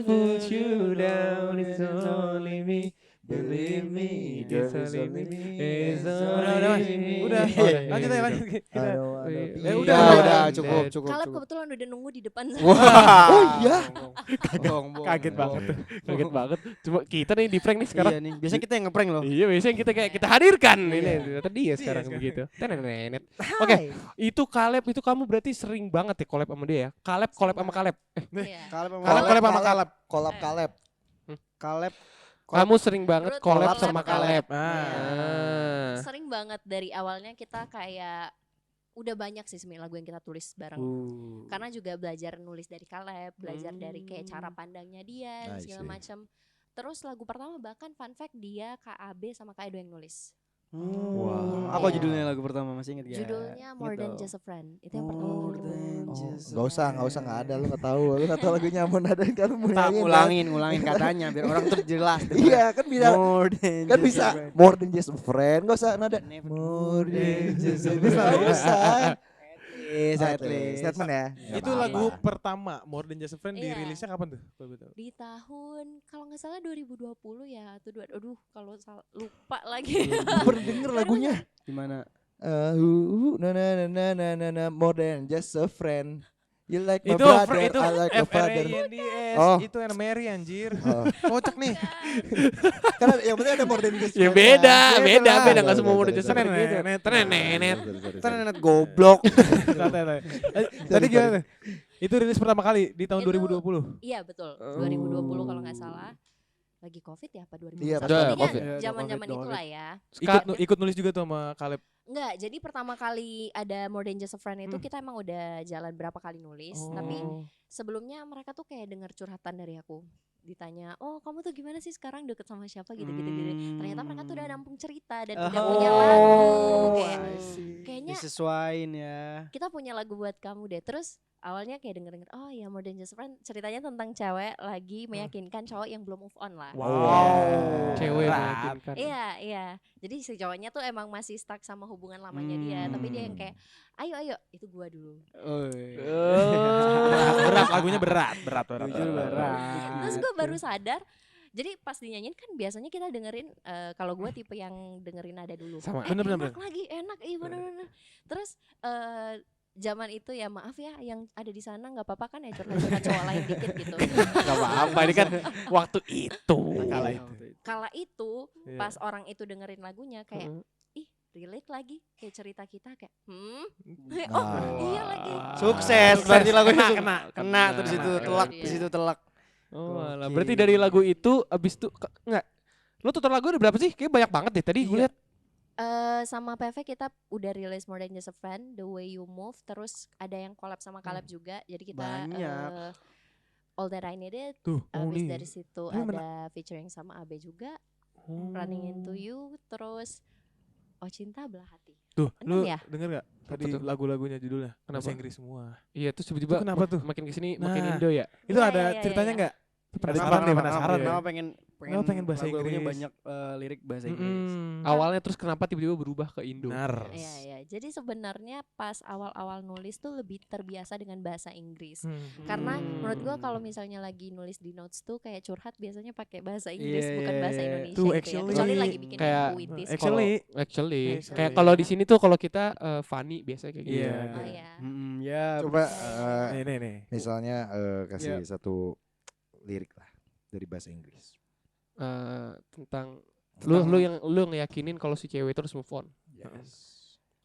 [SPEAKER 2] Put you down, it's only me. Believe me, it's only me. It's only me.
[SPEAKER 1] Udah, lanjut aja lanjut.
[SPEAKER 5] I
[SPEAKER 1] Kita.
[SPEAKER 5] don't wanna be
[SPEAKER 1] Eh,
[SPEAKER 3] Udah,
[SPEAKER 1] Udah,
[SPEAKER 3] udah,
[SPEAKER 2] udah.
[SPEAKER 3] cukup.
[SPEAKER 4] Caleb kebetulan udah nunggu di depan.
[SPEAKER 5] Oh iya.
[SPEAKER 1] Kaget banget tuh.
[SPEAKER 2] Kaget banget. Cuma kita nih di prank nih sekarang.
[SPEAKER 3] Iya nih, biasanya kita yang ngeprank loh.
[SPEAKER 2] Iya, biasanya kita kayak kita hadirkan ini.
[SPEAKER 3] Iya.
[SPEAKER 2] Ternyata dia sekarang begitu. Tenenet. Oke, itu Caleb itu kamu berarti sering banget ya collab sama dia ya? Caleb sama Caleb.
[SPEAKER 4] Iya.
[SPEAKER 3] Caleb sama
[SPEAKER 1] Caleb sama Caleb.
[SPEAKER 5] Kolab Caleb.
[SPEAKER 3] Caleb.
[SPEAKER 2] Kamu sering banget
[SPEAKER 4] Ruth
[SPEAKER 2] collab
[SPEAKER 4] collab
[SPEAKER 2] sama
[SPEAKER 4] sama
[SPEAKER 2] Caleb.
[SPEAKER 1] Ah.
[SPEAKER 4] Sering banget dari awalnya kita kayak udah banyak sih sebenarnya lagu yang kita tulis bareng. Karena juga belajar nulis dari Caleb, belajar dari kayak cara pandangnya dia dan
[SPEAKER 5] I
[SPEAKER 4] segala
[SPEAKER 5] see.
[SPEAKER 4] macam. Terus lagu pertama bahkan fun fact dia KAB sama Kak Edo yang nulis.
[SPEAKER 3] Wow. Apa judulnya lagu pertama masih ingat gak?
[SPEAKER 4] Judulnya More Than Just a Friend. Itu yang pertama
[SPEAKER 3] More
[SPEAKER 4] kali.
[SPEAKER 3] than
[SPEAKER 5] Oh,
[SPEAKER 3] just
[SPEAKER 5] nggak usah nggak ada, lu nggak tahu lagunya mau ada kan mau
[SPEAKER 3] Tak
[SPEAKER 5] nyanyiin,
[SPEAKER 3] ngulangin katanya biar orang tuh jelas.
[SPEAKER 5] kan? Iya kan bisa
[SPEAKER 3] More than
[SPEAKER 5] kan
[SPEAKER 3] just
[SPEAKER 5] bisa
[SPEAKER 3] a friend.
[SPEAKER 5] more than just a friend, nggak usah nada
[SPEAKER 3] Never-
[SPEAKER 5] more than just a
[SPEAKER 3] Bisa,
[SPEAKER 5] friend, nggak usah.
[SPEAKER 3] At least.
[SPEAKER 5] Statement ya.
[SPEAKER 1] Itu lagu pertama More Than Just a Friend
[SPEAKER 4] Iya.
[SPEAKER 1] dirilisnya kapan tuh? Kalau boleh tahu.
[SPEAKER 4] Di tahun kalau nggak salah 2020 ya atau aduh kalau lupa lagi.
[SPEAKER 5] Pernah denger lagunya?
[SPEAKER 3] Gimana?
[SPEAKER 5] Na na na na na na na more than just a friend. You like my
[SPEAKER 1] Itu
[SPEAKER 5] brother,
[SPEAKER 1] itu
[SPEAKER 5] I like your father.
[SPEAKER 1] FRANDS.
[SPEAKER 5] Oh.
[SPEAKER 1] Itu yang Mary anjir.
[SPEAKER 5] Oh.
[SPEAKER 1] Kocak nih.
[SPEAKER 5] Karena yang penting ada more than just a
[SPEAKER 2] Ya
[SPEAKER 5] friend.
[SPEAKER 2] beda,
[SPEAKER 5] kan?
[SPEAKER 2] beda
[SPEAKER 5] lah.
[SPEAKER 2] enggak semua
[SPEAKER 5] Sorry,
[SPEAKER 2] udah
[SPEAKER 5] sorry,
[SPEAKER 2] just
[SPEAKER 5] sorry.
[SPEAKER 2] gitu.
[SPEAKER 1] Tenenet.
[SPEAKER 2] Tenenet.
[SPEAKER 3] Internet goblok.
[SPEAKER 1] Santai. Tadi gimana? Itu rilis pertama kali di tahun
[SPEAKER 4] Itu-
[SPEAKER 1] 2020.
[SPEAKER 4] Iya betul. 2020 kalau nggak salah. Lagi Covid ya apa 2021?
[SPEAKER 5] Iya,
[SPEAKER 2] pas
[SPEAKER 4] Intinya
[SPEAKER 2] Covid.
[SPEAKER 4] zaman-zaman
[SPEAKER 3] Covid,
[SPEAKER 4] itulah ya.
[SPEAKER 1] Ikut nulis juga tuh sama Caleb.
[SPEAKER 4] Enggak, jadi pertama kali ada More Than Just a Friend itu kita emang udah jalan berapa kali nulis, tapi sebelumnya mereka tuh kayak dengar curhatan dari aku. Ditanya, "Oh, kamu tuh gimana sih sekarang deket sama siapa gitu-gitu gitu." Ternyata mereka tuh udah nampung cerita dan udah punya lagu kayak kayaknya
[SPEAKER 3] Disesuaiin ya.
[SPEAKER 4] kita punya lagu buat kamu deh. Terus awalnya kayak denger-denger, oh ya More Than Just a Friend ceritanya tentang cewek lagi meyakinkan cowok yang belum move on lah.
[SPEAKER 2] Cewek
[SPEAKER 1] Berat.
[SPEAKER 2] meyakinkan.
[SPEAKER 4] Iya. Jadi si cowoknya tuh emang masih stuck sama hubungan lamanya dia, tapi dia yang kayak, ayo, itu gua dulu.
[SPEAKER 1] Berat lagunya berat.
[SPEAKER 3] Jujur berat.
[SPEAKER 4] Terus gue baru sadar. Jadi pas dinyanyiin kan biasanya kita dengerin kalau gue tipe yang dengerin nada dulu.
[SPEAKER 2] Sama.
[SPEAKER 1] Bener.
[SPEAKER 4] Enak lagi, enak, iya bener. Terus zaman itu ya maaf ya yang ada di sana nggak apa-apa kan ya curhat-curhat cowok lain dikit gitu.
[SPEAKER 2] Gak apa-apa, ini kan waktu itu.
[SPEAKER 1] Kala itu.
[SPEAKER 4] Kala itu
[SPEAKER 1] Iya.
[SPEAKER 4] pas orang itu dengerin lagunya kayak ih relate lagi kayak cerita kita kayak oh iya lagi.
[SPEAKER 3] Sukses berarti lagunya
[SPEAKER 2] Kena.
[SPEAKER 3] terus itu
[SPEAKER 4] Kena.
[SPEAKER 3] telak,
[SPEAKER 4] Iya.
[SPEAKER 3] di situ telak.
[SPEAKER 2] Oh, alah.
[SPEAKER 3] Gokil.
[SPEAKER 2] Berarti dari lagu itu abis itu enggak. Lo total lagu ada berapa sih? Kayaknya banyak banget deh tadi gue
[SPEAKER 3] Iya.
[SPEAKER 2] lihat.
[SPEAKER 4] Sama PV kita udah rilis More Than Just a Friend, The Way You Move, terus ada yang collab sama Caleb juga. Jadi kita
[SPEAKER 3] Banyak.
[SPEAKER 4] All That I Needed.
[SPEAKER 1] Tuh.
[SPEAKER 4] Abis
[SPEAKER 2] nih.
[SPEAKER 4] dari situ
[SPEAKER 1] Ini
[SPEAKER 4] ada featuring sama Abe juga, Running Into You, terus Oh Cinta Belah Hati.
[SPEAKER 1] Tuh,
[SPEAKER 4] Enam
[SPEAKER 1] lu
[SPEAKER 4] ya?
[SPEAKER 1] denger gak tadi
[SPEAKER 2] tuh?
[SPEAKER 1] lagu-lagunya judulnya?
[SPEAKER 2] Kenapa?
[SPEAKER 1] Bahasa Inggris semua.
[SPEAKER 2] Iya, terus
[SPEAKER 1] Itu
[SPEAKER 2] tiba-tiba
[SPEAKER 1] kenapa tuh?
[SPEAKER 2] makin kesini
[SPEAKER 1] Nah.
[SPEAKER 2] makin Indo ya.
[SPEAKER 1] Itu
[SPEAKER 4] Iya,
[SPEAKER 1] ada
[SPEAKER 4] iya,
[SPEAKER 1] ceritanya
[SPEAKER 4] iya.
[SPEAKER 1] nggak? Penasaran nih, penasaran
[SPEAKER 3] Kenapa
[SPEAKER 1] ya.
[SPEAKER 3] pengen
[SPEAKER 1] bahasa
[SPEAKER 3] lagu-lagunya
[SPEAKER 1] Inggris?
[SPEAKER 3] banyak lirik bahasa Inggris.
[SPEAKER 2] Awalnya terus kenapa tiba-tiba berubah ke Indo?
[SPEAKER 1] Benar.
[SPEAKER 4] Iya. Jadi sebenarnya pas awal-awal nulis tuh lebih terbiasa dengan bahasa Inggris.
[SPEAKER 1] Hmm.
[SPEAKER 4] Karena menurut gua kalau misalnya lagi nulis di notes tuh kayak curhat biasanya pakai bahasa Inggris
[SPEAKER 3] Iya,
[SPEAKER 4] bukan
[SPEAKER 3] iya,
[SPEAKER 4] bahasa
[SPEAKER 3] iya.
[SPEAKER 4] Indonesia
[SPEAKER 1] Tuh,
[SPEAKER 4] gitu ya.
[SPEAKER 1] actually-
[SPEAKER 4] Kecuali lagi bikin
[SPEAKER 2] Kayak-
[SPEAKER 4] puitis.
[SPEAKER 1] Actually,
[SPEAKER 2] Actually,
[SPEAKER 1] Actually.
[SPEAKER 2] kayak kalau di sini tuh kalau kita funny biasanya kayak gitu.
[SPEAKER 1] Iya.
[SPEAKER 4] Oh iya.
[SPEAKER 3] Ya.
[SPEAKER 5] Coba
[SPEAKER 1] nih.
[SPEAKER 5] misalnya kasih satu lirik lah dari bahasa Inggris.
[SPEAKER 2] Tentang lu ngeyakinin kalau si cewek itu harus move on.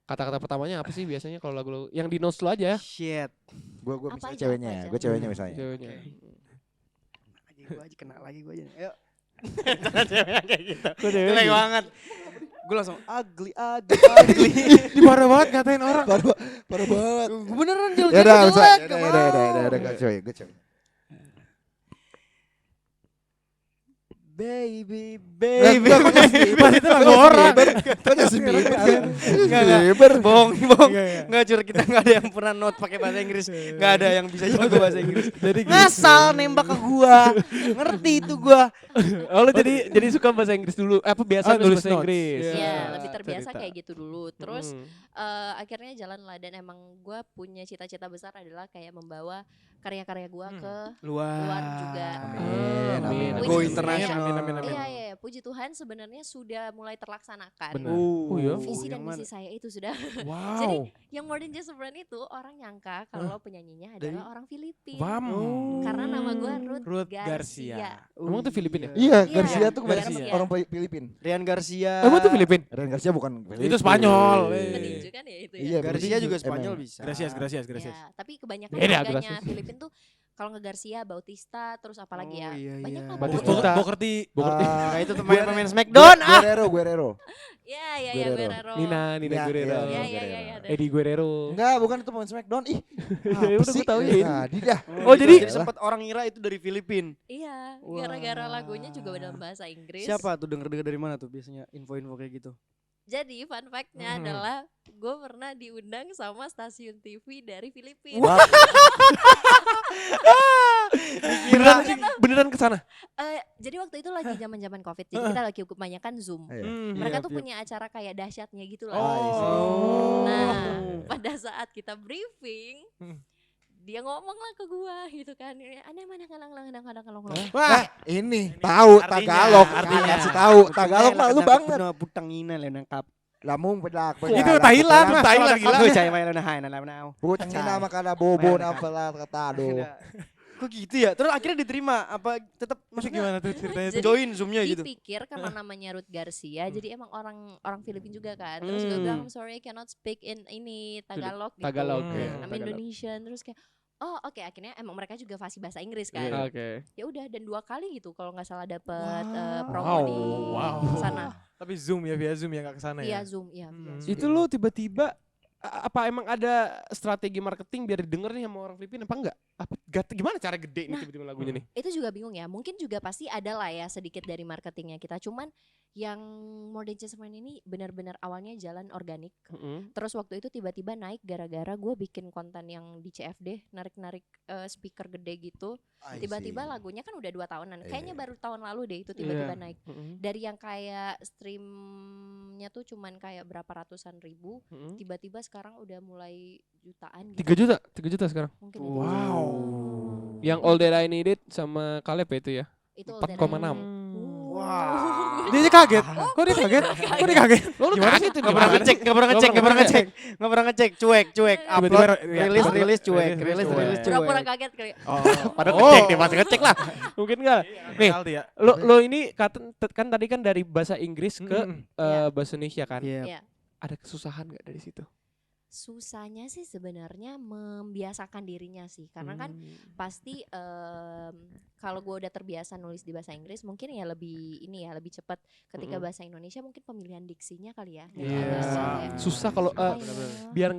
[SPEAKER 2] Kata-kata pertamanya apa sih biasanya kalau lagu lu yang di notes lu aja?
[SPEAKER 3] Shit.
[SPEAKER 5] Gue
[SPEAKER 4] Apa
[SPEAKER 5] misalnya
[SPEAKER 4] aja,
[SPEAKER 5] ceweknya
[SPEAKER 4] apa
[SPEAKER 5] ya,
[SPEAKER 4] aja?
[SPEAKER 5] gue ceweknya misalnya.
[SPEAKER 2] Ceweknya.
[SPEAKER 3] Gue aja kena lagi gue aja. Ayo.
[SPEAKER 2] Ceweknya kayak gitu.
[SPEAKER 3] Jelek banget. Gue langsung ugly.
[SPEAKER 1] Ini parah banget ngatain orang.
[SPEAKER 5] Parah banget.
[SPEAKER 3] Gue beneran jelek.
[SPEAKER 5] Ya udah,
[SPEAKER 3] jelek.
[SPEAKER 5] udah, gue cewek.
[SPEAKER 3] Baby.
[SPEAKER 1] Pas itu lagu orang.
[SPEAKER 5] Kan Justin Bieber.
[SPEAKER 3] Enggak.
[SPEAKER 5] Bieber.
[SPEAKER 3] Bohong.
[SPEAKER 1] Iya, iya.
[SPEAKER 3] Enggak cur, kita enggak ada yang pernah note pakai bahasa Inggris. Enggak ada yang bisa jago bahasa Inggris.
[SPEAKER 1] Jadi gitu.
[SPEAKER 3] Ngasal nembak ke gua. Ngerti itu gua.
[SPEAKER 2] Oh, lu jadi suka bahasa Inggris dulu. Apa biasa nulis
[SPEAKER 1] nulis
[SPEAKER 2] bahasa
[SPEAKER 1] notes.
[SPEAKER 2] Inggris?
[SPEAKER 1] Iya.
[SPEAKER 4] Iya, lebih terbiasa
[SPEAKER 1] cerita.
[SPEAKER 4] kayak gitu dulu. Terus
[SPEAKER 2] Hmm.
[SPEAKER 4] akhirnya jalan lah dan emang gue punya cita-cita besar adalah kayak membawa karya-karya gue ke luar juga.
[SPEAKER 5] Amin.
[SPEAKER 4] Which
[SPEAKER 3] Go
[SPEAKER 4] is
[SPEAKER 3] international.
[SPEAKER 1] Amin.
[SPEAKER 4] Iya, puji Tuhan sebenarnya sudah mulai terlaksanakan.
[SPEAKER 2] Benar.
[SPEAKER 3] Oh
[SPEAKER 2] iya?
[SPEAKER 4] Visi dan
[SPEAKER 3] yang mana?
[SPEAKER 4] misi saya itu sudah.
[SPEAKER 1] Wow.
[SPEAKER 4] Jadi yang More Than Just a Friend itu orang nyangka kalau penyanyinya adalah orang Filipina.
[SPEAKER 1] Bam.
[SPEAKER 4] Karena nama gue Ruth
[SPEAKER 1] Ruth
[SPEAKER 4] Garcia.
[SPEAKER 1] Garcia.
[SPEAKER 2] Emang tuh Filipina ya?
[SPEAKER 5] Iya,
[SPEAKER 4] Iya,
[SPEAKER 5] Garcia tuh kebanyakan
[SPEAKER 1] Garcia.
[SPEAKER 5] orang Filipin.
[SPEAKER 3] Rian Garcia.
[SPEAKER 2] Emang tuh Filipin?
[SPEAKER 5] Rian Garcia bukan Filipin.
[SPEAKER 1] Itu Spanyol.
[SPEAKER 4] Peninju kan ya itu ya.
[SPEAKER 5] Iya,
[SPEAKER 3] Garcia juga
[SPEAKER 5] emang.
[SPEAKER 3] Spanyol bisa.
[SPEAKER 1] Gracias.
[SPEAKER 4] Ya, tapi kebanyakan
[SPEAKER 2] Beda,
[SPEAKER 4] warganya
[SPEAKER 2] gracias.
[SPEAKER 4] Filipin tuh kalau nge Garcia, Bautista, terus apalagi
[SPEAKER 3] Oh,
[SPEAKER 4] ya.
[SPEAKER 3] iya,
[SPEAKER 4] Banyak
[SPEAKER 3] iya.
[SPEAKER 4] lah.
[SPEAKER 2] Batistuta.
[SPEAKER 1] Bokerti.
[SPEAKER 3] Nah, itu pemain Smackdown.
[SPEAKER 5] Guerrero.
[SPEAKER 4] Iya,
[SPEAKER 5] Guerrero.
[SPEAKER 4] Guerrero.
[SPEAKER 2] Nina
[SPEAKER 5] Iya,
[SPEAKER 2] Guerrero.
[SPEAKER 4] Iya.
[SPEAKER 2] Eddie Guerrero.
[SPEAKER 5] Enggak, bukan itu pemain Smackdown. Ih.
[SPEAKER 2] Ya udah, gua tahu ya.
[SPEAKER 5] Tadi dah.
[SPEAKER 2] Oh, jadi-
[SPEAKER 3] sempat orang ngira itu dari Filipin.
[SPEAKER 4] Iya,
[SPEAKER 3] Wah.
[SPEAKER 4] gara-gara lagunya juga dalam bahasa Inggris.
[SPEAKER 3] Siapa tuh denger dari mana tuh biasanya info-info kayak gitu?
[SPEAKER 4] Jadi fun fact-nya adalah gue pernah diundang sama stasiun TV dari Filipina.
[SPEAKER 5] Wah,
[SPEAKER 2] Beneran ke sana?
[SPEAKER 4] Jadi waktu itu lagi zaman-zaman COVID, jadi kita lagi kebanyakan Zoom.
[SPEAKER 5] iya.
[SPEAKER 4] Mereka
[SPEAKER 3] Iya,
[SPEAKER 4] tuh
[SPEAKER 3] iya.
[SPEAKER 4] punya acara kayak dahsyatnya gitu lah.
[SPEAKER 3] Oh.
[SPEAKER 4] Nah, pada saat kita briefing, dia ngomong lah ke gua gitu kan. Aneh mana kadang-kadang.
[SPEAKER 1] Wah.
[SPEAKER 5] ini tahu
[SPEAKER 1] Artinya,
[SPEAKER 5] Tagalog.
[SPEAKER 1] artinya.
[SPEAKER 5] Kasih tahu Tagalog mah lu banget.
[SPEAKER 3] Putang ina lah nangkap.
[SPEAKER 5] Lamung pedak.
[SPEAKER 1] Itu Thailand, Thailand gila.
[SPEAKER 3] Aku cai main na hai na lam.
[SPEAKER 5] Putang ina makana bobo na pala katado.
[SPEAKER 3] Kok gitu ya? Terus akhirnya diterima apa tetap
[SPEAKER 1] Maksudnya
[SPEAKER 3] maksudnya
[SPEAKER 1] gimana tuh ceritanya tuh?
[SPEAKER 4] Jadi,
[SPEAKER 3] join Zoom-nya gitu?
[SPEAKER 4] dipikir karena namanya Ruth Garcia, jadi emang orang Filipina juga kan. Terus gue bilang sorry I cannot speak in ini Tagalog gitu.
[SPEAKER 2] Tagalog.
[SPEAKER 1] Hmm.
[SPEAKER 2] ya,
[SPEAKER 4] I'm
[SPEAKER 2] Tagalog.
[SPEAKER 4] Indonesian. Terus kayak oh oke, akhirnya emang mereka juga fasih bahasa Inggris
[SPEAKER 2] Iya.
[SPEAKER 4] kan.
[SPEAKER 2] Oke.
[SPEAKER 4] Ya udah dan 2 kali gitu kalau nggak salah dapet promo
[SPEAKER 2] Wow.
[SPEAKER 4] di
[SPEAKER 1] Wow.
[SPEAKER 4] sana.
[SPEAKER 1] Tapi Zoom ya, via Zoom ya nggak kesana
[SPEAKER 4] Iya
[SPEAKER 1] ya.
[SPEAKER 4] Zoom, iya. via
[SPEAKER 1] Hmm.
[SPEAKER 4] Zoom.
[SPEAKER 2] Itu lu tiba-tiba apa emang ada strategi marketing biar didengar nih sama orang Filipina apa enggak? Apa gimana cara gede nih
[SPEAKER 4] Nah,
[SPEAKER 2] tiba-tiba lagunya nih?
[SPEAKER 4] Itu juga bingung ya. Mungkin juga pasti ada lah ya sedikit dari marketingnya kita. Cuman yang More Than Just a Friend ini benar-benar awalnya jalan organik. Terus waktu itu tiba-tiba naik gara-gara gue bikin konten yang di CFD narik-narik speaker gede gitu. Tiba-tiba lagunya kan udah 2 tahunan. Kayaknya baru tahun lalu deh itu tiba-tiba naik. Dari yang kayak streamnya tuh cuman kayak berapa ratusan ribu, tiba-tiba sekarang udah mulai jutaan gitu.
[SPEAKER 2] 3 juta sekarang.
[SPEAKER 4] Mungkin
[SPEAKER 1] Wow.
[SPEAKER 2] Yang All That I Needed sama Caleb ya itu ya.
[SPEAKER 4] itu
[SPEAKER 2] 4,6.
[SPEAKER 3] Wah.
[SPEAKER 1] Dia aja kaget. Kok dia kaget? Kok dia kaget?
[SPEAKER 2] Lo
[SPEAKER 1] Gimana
[SPEAKER 2] kaget
[SPEAKER 1] sih?
[SPEAKER 2] itu
[SPEAKER 3] Gak pernah ngecek, gak pernah ngecek, gak pernah ngecek, gak pernah ngecek, cuek, upload,
[SPEAKER 1] Tiba-tiba
[SPEAKER 3] rilis, cuek,
[SPEAKER 1] rilis,
[SPEAKER 3] rilis, cuek.
[SPEAKER 4] Pura-pura kaget kali.
[SPEAKER 1] Oh.
[SPEAKER 2] Padahal ngecek deh, masih ngecek lah. Mungkin enggak. Nih,
[SPEAKER 1] Penalti ya.
[SPEAKER 2] lo ini kan tadi kan dari bahasa Inggris ke
[SPEAKER 4] Iya.
[SPEAKER 2] bahasa Indonesia kan.
[SPEAKER 3] Iya.
[SPEAKER 4] Iya.
[SPEAKER 2] Ada kesusahan enggak dari situ?
[SPEAKER 4] Susahnya sih sebenarnya membiasakan dirinya sih, karena kan pasti kalau gue udah terbiasa nulis di bahasa Inggris mungkin ya lebih ini ya lebih cepat. Ketika bahasa Indonesia mungkin pemilihan diksinya kali ya. yang
[SPEAKER 1] Iya.
[SPEAKER 4] agak susah ya.
[SPEAKER 2] Susah kalau
[SPEAKER 4] Makanya.
[SPEAKER 2] biar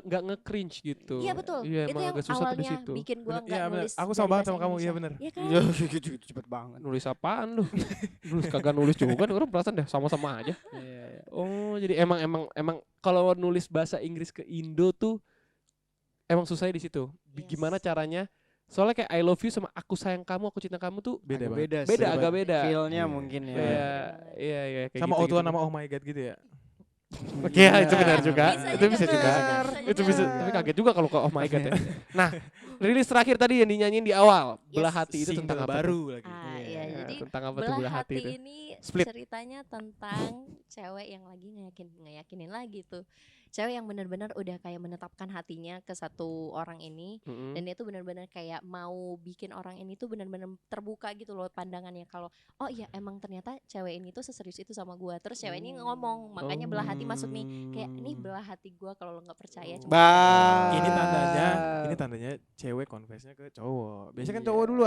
[SPEAKER 2] nggak nge-cringe gitu.
[SPEAKER 4] Iya betul.
[SPEAKER 2] Iya,
[SPEAKER 4] Itu
[SPEAKER 2] emang
[SPEAKER 4] yang
[SPEAKER 2] agak susah tuh di
[SPEAKER 4] awalnya
[SPEAKER 2] situ.
[SPEAKER 4] bikin gue
[SPEAKER 1] Bener,
[SPEAKER 4] nggak
[SPEAKER 1] iya, bener.
[SPEAKER 4] nulis.
[SPEAKER 1] Aku
[SPEAKER 4] dari
[SPEAKER 1] sama banget
[SPEAKER 4] bahasa
[SPEAKER 1] sama kamu, iya
[SPEAKER 4] Indonesia.
[SPEAKER 1] bener.
[SPEAKER 4] Iya kan?
[SPEAKER 3] Ya gitu cepet banget.
[SPEAKER 2] Nulis apaan lu? Nulis kagak nulis juga nih, orang perasaan deh sama-sama aja. Oh, jadi emang kalau nulis bahasa Inggris ke Indo tuh emang susahnya di situ.
[SPEAKER 4] Yes.
[SPEAKER 2] Gimana caranya? Soalnya kayak I love you sama aku sayang kamu, aku cinta kamu tuh
[SPEAKER 1] Beda banget.
[SPEAKER 3] Beda,
[SPEAKER 2] Beda,
[SPEAKER 3] sih.
[SPEAKER 2] agak beda.
[SPEAKER 3] Feel-nya mungkin ya.
[SPEAKER 2] Iya kayak
[SPEAKER 1] Sama
[SPEAKER 2] gitu,
[SPEAKER 1] Otuan
[SPEAKER 2] gitu.
[SPEAKER 1] sama Oh My God gitu ya.
[SPEAKER 2] Oke, itu benar juga.
[SPEAKER 4] Bisa
[SPEAKER 2] Itu
[SPEAKER 4] juga
[SPEAKER 2] bisa juga.
[SPEAKER 4] benar.
[SPEAKER 2] Itu bisa, tapi kaget juga kalau ke Oh My God ya. Nah, rilis terakhir tadi yang dinyanyiin di awal,
[SPEAKER 4] Yes.
[SPEAKER 2] Belah Hati itu tentang
[SPEAKER 1] Single
[SPEAKER 2] apa?
[SPEAKER 1] baru
[SPEAKER 2] tuh?
[SPEAKER 1] lagi.
[SPEAKER 4] Iya, jadi
[SPEAKER 2] Tentang apa tuh
[SPEAKER 4] Belah
[SPEAKER 2] Belah Hati
[SPEAKER 4] Hati
[SPEAKER 2] itu?
[SPEAKER 4] ini
[SPEAKER 2] Split.
[SPEAKER 4] ceritanya tentang cewek yang lagi ngeyakinin lagi tuh. cewek yang benar-benar udah kayak menetapkan hatinya ke satu orang ini, dan dia tuh benar-benar kayak mau bikin orang ini tuh benar-benar terbuka gitu loh pandangannya, kalau oh iya emang ternyata cewek ini tuh seserius itu sama gua. Terus cewek ini ngomong, makanya belah hati masuk nih, kayak ini belah hati gua, kalau lo nggak percaya coba.
[SPEAKER 1] Ini tandanya cewek confess-nya ke cowok. Biasanya kan cowok dulu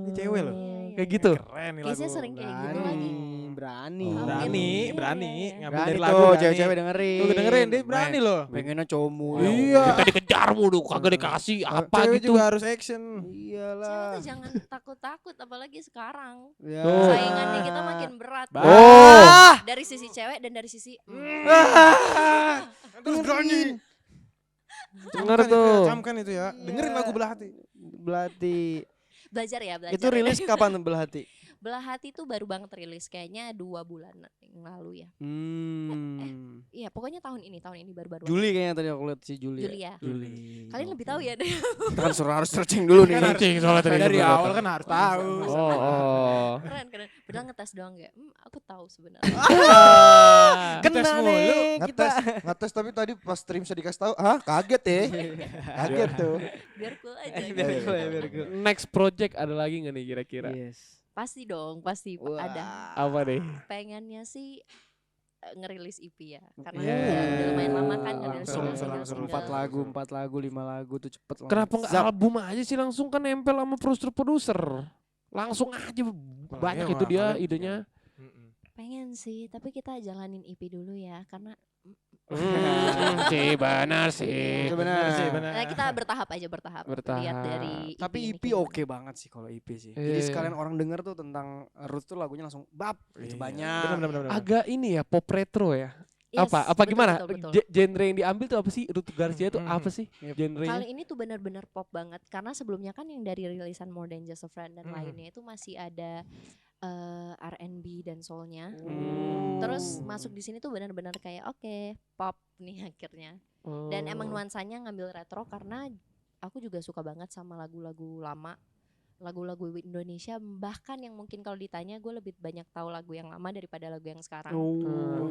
[SPEAKER 1] ini cewek loh.
[SPEAKER 2] Kayak gitu.
[SPEAKER 1] Keren nih
[SPEAKER 4] Kayaknya
[SPEAKER 1] lagu.
[SPEAKER 4] sering kayak gitu lagi.
[SPEAKER 3] Berani.
[SPEAKER 1] Berani ngambil
[SPEAKER 3] Berani
[SPEAKER 1] dari lagu.
[SPEAKER 3] tuh
[SPEAKER 1] berani.
[SPEAKER 3] cewek-cewek dengerin.
[SPEAKER 1] Tuh dengerin dia berani loh.
[SPEAKER 3] Pengennya cowok mulu.
[SPEAKER 1] Iya.
[SPEAKER 2] Kita dikejar mulu, kagak dikasih apa
[SPEAKER 1] Cewek
[SPEAKER 2] gitu.
[SPEAKER 1] juga harus action.
[SPEAKER 4] Cewek
[SPEAKER 3] Iyalah.
[SPEAKER 4] tuh jangan takut-takut, apalagi sekarang.
[SPEAKER 3] Ya.
[SPEAKER 2] Tuh.
[SPEAKER 4] Saingannya kita makin berat.
[SPEAKER 2] Oh.
[SPEAKER 4] Dari sisi cewek dan dari sisi
[SPEAKER 1] Terus berani.
[SPEAKER 2] Denger tuh.
[SPEAKER 1] Camkan itu ya. Dengerin lagu belah hati.
[SPEAKER 3] Belati.
[SPEAKER 4] belajar ya, belajar.
[SPEAKER 3] Itu rilis kapan tuh Belah Hati?
[SPEAKER 4] Belah Hati tuh baru banget rilis, kayaknya 2 bulan yang lalu ya. Iya, pokoknya tahun ini baru-baru.
[SPEAKER 3] Juli kayaknya tadi aku lihat si Juli.
[SPEAKER 4] Juli ya.
[SPEAKER 3] Juli.
[SPEAKER 4] Kalian lebih tahu ya deh.
[SPEAKER 3] Kita kan harus searching dulu nih.
[SPEAKER 2] Searching soalnya tadi
[SPEAKER 1] Dari
[SPEAKER 2] sebelum
[SPEAKER 1] awal
[SPEAKER 2] datang.
[SPEAKER 1] kan harus tahu.
[SPEAKER 2] Oh.
[SPEAKER 4] Keren. Padahal ngetes doang gak? Aku tahu sebenarnya.
[SPEAKER 3] Kena
[SPEAKER 1] Tes mulu.
[SPEAKER 3] nih kita.
[SPEAKER 5] Ngetes tapi tadi pas stream saya dikasih tahu, kaget ya. Kaget tuh.
[SPEAKER 4] Biar cool aja.
[SPEAKER 3] Biar
[SPEAKER 4] gitu.
[SPEAKER 3] gue, biar gue.
[SPEAKER 2] Next project ada lagi nggak nih kira-kira?
[SPEAKER 3] Yes.
[SPEAKER 4] Pasti dong, pasti ada.
[SPEAKER 2] Apa deh?
[SPEAKER 4] Pengennya sih ngerilis EP ya, karena
[SPEAKER 3] Iya.
[SPEAKER 4] udah lumayan lama kan ngerilis
[SPEAKER 3] Langsung
[SPEAKER 4] single-single.
[SPEAKER 3] 4 lagu, 5 lagu tuh cepet langsung.
[SPEAKER 2] Kenapa nggak
[SPEAKER 3] Zap.
[SPEAKER 2] album aja sih, langsung kan nempel sama produser? Langsung aja banyak
[SPEAKER 1] Makanya
[SPEAKER 2] itu dia
[SPEAKER 1] kalian-
[SPEAKER 2] idenya.
[SPEAKER 4] Pengen sih, tapi kita jalanin EP dulu ya, karena
[SPEAKER 2] Sih benar sih.
[SPEAKER 3] Itu benar.
[SPEAKER 4] kita bertahap aja, bertahap.
[SPEAKER 2] Bertahap.
[SPEAKER 4] Lihat dari EP
[SPEAKER 3] Tapi
[SPEAKER 4] ini
[SPEAKER 3] EP
[SPEAKER 4] gimana.
[SPEAKER 3] oke banget sih kalau EP sih.
[SPEAKER 2] Iya.
[SPEAKER 3] Jadi sekalian orang denger tuh tentang Ruth tuh lagunya langsung bab gitu banyak.
[SPEAKER 1] Benar.
[SPEAKER 2] Agak ini ya, pop retro ya.
[SPEAKER 4] Yes,
[SPEAKER 2] Apa
[SPEAKER 4] betul,
[SPEAKER 2] gimana?
[SPEAKER 4] betul.
[SPEAKER 2] Genre yang diambil tuh apa sih? Ruth Garcia tuh apa sih
[SPEAKER 3] Yep.
[SPEAKER 2] genrenya?
[SPEAKER 4] Kali ini tuh benar-benar pop banget, karena sebelumnya kan yang dari rilisan More Than Just a Friend dan lainnya itu masih ada R&B dan soulnya. Terus masuk di sini tuh benar-benar kayak oke, pop nih akhirnya. Dan emang nuansanya ngambil retro karena aku juga suka banget sama lagu-lagu lama. Lagu-lagu Indonesia, bahkan yang mungkin kalau ditanya gue lebih banyak tahu lagu yang lama daripada lagu yang sekarang.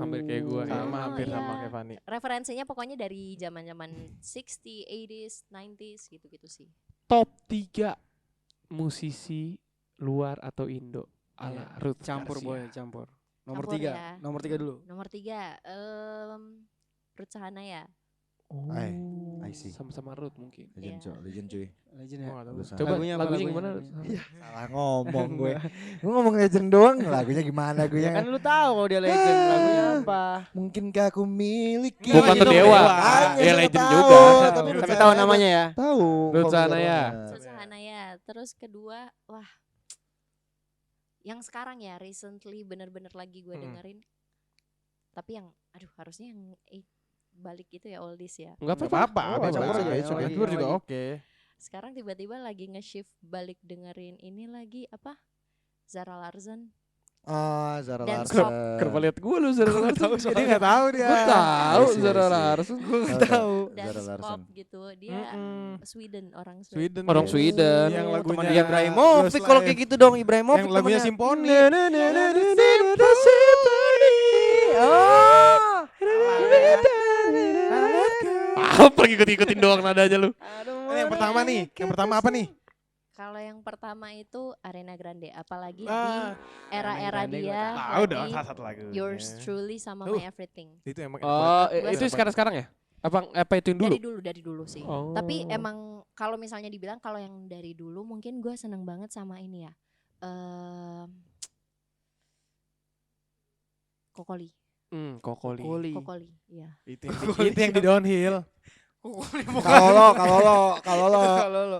[SPEAKER 2] Hampir kayak gue.
[SPEAKER 1] Sama hampir
[SPEAKER 4] iya.
[SPEAKER 1] sama kayak Fanny.
[SPEAKER 4] Referensinya pokoknya dari zaman-zaman 60s, 80s, 90s gitu-gitu sih.
[SPEAKER 2] Top 3 musisi luar atau Indo ala Ruth
[SPEAKER 3] Campur
[SPEAKER 2] Garcia.
[SPEAKER 3] boy, campur. Nomor
[SPEAKER 4] Campur
[SPEAKER 3] 3.
[SPEAKER 4] ya.
[SPEAKER 3] Nomor 3 dulu.
[SPEAKER 4] Nomor 3, Ruth Sahanaya.
[SPEAKER 2] Oh,
[SPEAKER 5] I see.
[SPEAKER 2] sama-sama Ruth mungkin.
[SPEAKER 5] Legend
[SPEAKER 4] Iya.
[SPEAKER 5] cuy, legend cuy.
[SPEAKER 3] Legend ya.
[SPEAKER 1] Oh, nggak tahu.
[SPEAKER 5] Udah
[SPEAKER 2] Coba
[SPEAKER 3] Lagunya apa,
[SPEAKER 2] lagunya
[SPEAKER 3] lagunya?
[SPEAKER 2] gimana?
[SPEAKER 3] Lagunya.
[SPEAKER 5] Salah ngomong gue. Gue ngomong legend doang, lagunya gimana
[SPEAKER 3] Ya
[SPEAKER 5] lagunya?
[SPEAKER 3] kan lu tahu kalau dia legend, lagunya apa?
[SPEAKER 5] Mungkinkah aku miliki?
[SPEAKER 2] Bukan
[SPEAKER 3] itu
[SPEAKER 2] tuh Dewa.
[SPEAKER 5] Makanya
[SPEAKER 2] Ya
[SPEAKER 5] saya
[SPEAKER 2] legend
[SPEAKER 5] tahu,
[SPEAKER 2] juga.
[SPEAKER 3] Tapi tahu namanya ya.
[SPEAKER 5] Tahu.
[SPEAKER 2] Ruth Sahanaya.
[SPEAKER 4] Ruth Sahanaya. Terus kedua, wah, yang sekarang ya recently bener-bener lagi gue dengerin. Tapi yang, aduh harusnya yang balik gitu ya, oldies ya.
[SPEAKER 2] Enggak
[SPEAKER 1] Nggak
[SPEAKER 2] apa-apa.
[SPEAKER 1] apa-apa,
[SPEAKER 3] Oh, campur aja,
[SPEAKER 1] bebas.
[SPEAKER 3] yang lagi-
[SPEAKER 1] Campur
[SPEAKER 3] yang
[SPEAKER 1] juga
[SPEAKER 3] lagi.
[SPEAKER 1] oke.
[SPEAKER 4] Sekarang tiba-tiba lagi nge-shift balik dengerin ini lagi apa? Zara Larsson.
[SPEAKER 5] Oh, Zara
[SPEAKER 4] Dance
[SPEAKER 5] Larsson.
[SPEAKER 4] pop.
[SPEAKER 2] Kenapa lihat gue lu Zara Larsson?
[SPEAKER 1] Dia nggak tahu dia.
[SPEAKER 2] Gue tahu
[SPEAKER 5] I see,
[SPEAKER 2] Zara
[SPEAKER 5] I see.
[SPEAKER 2] Larsson.
[SPEAKER 3] Tahu.
[SPEAKER 4] Dance
[SPEAKER 5] Zara Larsson.
[SPEAKER 4] pop gitu. Dia Sweden, orang Sweden.
[SPEAKER 1] Sweden.
[SPEAKER 2] Orang
[SPEAKER 1] dia.
[SPEAKER 2] Sweden.
[SPEAKER 1] Yang lagunya
[SPEAKER 3] Temannya Ibrahimovic kalau kayak gitu dong, Ibrahimovic.
[SPEAKER 1] Yang lagunya
[SPEAKER 3] temennya.
[SPEAKER 1] simfoni.
[SPEAKER 3] Oh.
[SPEAKER 2] Apa ikut-ikutin doang nadanya lu?
[SPEAKER 1] Yang pertama nih, yang pertama apa nih?
[SPEAKER 4] Kalau yang pertama itu Ariana Grande, apalagi
[SPEAKER 1] Ah,
[SPEAKER 4] di era-era
[SPEAKER 3] Grande
[SPEAKER 4] dia
[SPEAKER 1] tahu dong
[SPEAKER 4] lagi
[SPEAKER 1] salah satu lagu.
[SPEAKER 4] Yours Truly sama My Everything.
[SPEAKER 1] Itu emang
[SPEAKER 2] Oh,
[SPEAKER 4] Gua
[SPEAKER 2] itu
[SPEAKER 4] suka.
[SPEAKER 2] sekarang ya? Apa itu yang dulu?
[SPEAKER 4] Dari dulu sih.
[SPEAKER 2] Oh.
[SPEAKER 4] Tapi emang kalau misalnya dibilang kalau yang dari dulu mungkin gue seneng banget sama ini ya. Kokoli.
[SPEAKER 2] Kokoli.
[SPEAKER 4] Kokoli, iya.
[SPEAKER 1] itu yang di downhill.
[SPEAKER 5] Kalau lo,
[SPEAKER 3] Kalau lo.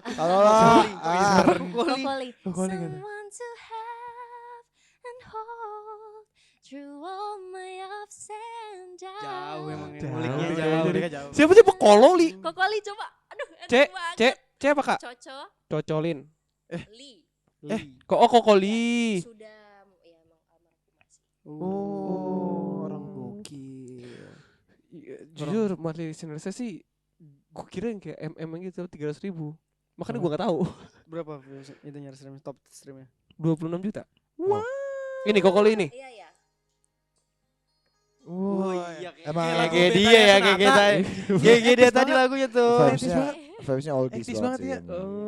[SPEAKER 4] Kokoli.
[SPEAKER 1] Kokoli gitu.
[SPEAKER 4] Someone to have and hold through all my ups and downs.
[SPEAKER 3] Jauh emang
[SPEAKER 1] Jauh,
[SPEAKER 3] nguliknya
[SPEAKER 1] jauh,
[SPEAKER 3] jauh.
[SPEAKER 1] dia jauh.
[SPEAKER 2] Siapa sih Kololi?
[SPEAKER 4] Kokoli coba. Aduh, enak
[SPEAKER 2] Cek,
[SPEAKER 4] banget.
[SPEAKER 2] cek apa kak?
[SPEAKER 4] Coco
[SPEAKER 2] Cocolin.
[SPEAKER 4] Li.
[SPEAKER 2] Kokoli.
[SPEAKER 4] Sudah ya emang almarhum sih.
[SPEAKER 3] Oh, orang gokil.
[SPEAKER 2] Jujur, monthly listener saya sih, gue kira yang kayak gitu 300.000. Makanya gue nggak tahu.
[SPEAKER 3] Berapa itunya stream top streamnya?
[SPEAKER 2] 26 juta. Wah. Ini Kokoli ini.
[SPEAKER 4] Iya ya.
[SPEAKER 3] Oh
[SPEAKER 1] Wah,
[SPEAKER 3] iya
[SPEAKER 5] Emang
[SPEAKER 3] Kayak dia ya, kayak kita. Kayak dia tadi lagunya tuh.
[SPEAKER 5] vibes-nya oldies
[SPEAKER 1] Ektis
[SPEAKER 5] banget
[SPEAKER 1] banget
[SPEAKER 5] sih.
[SPEAKER 1] ya.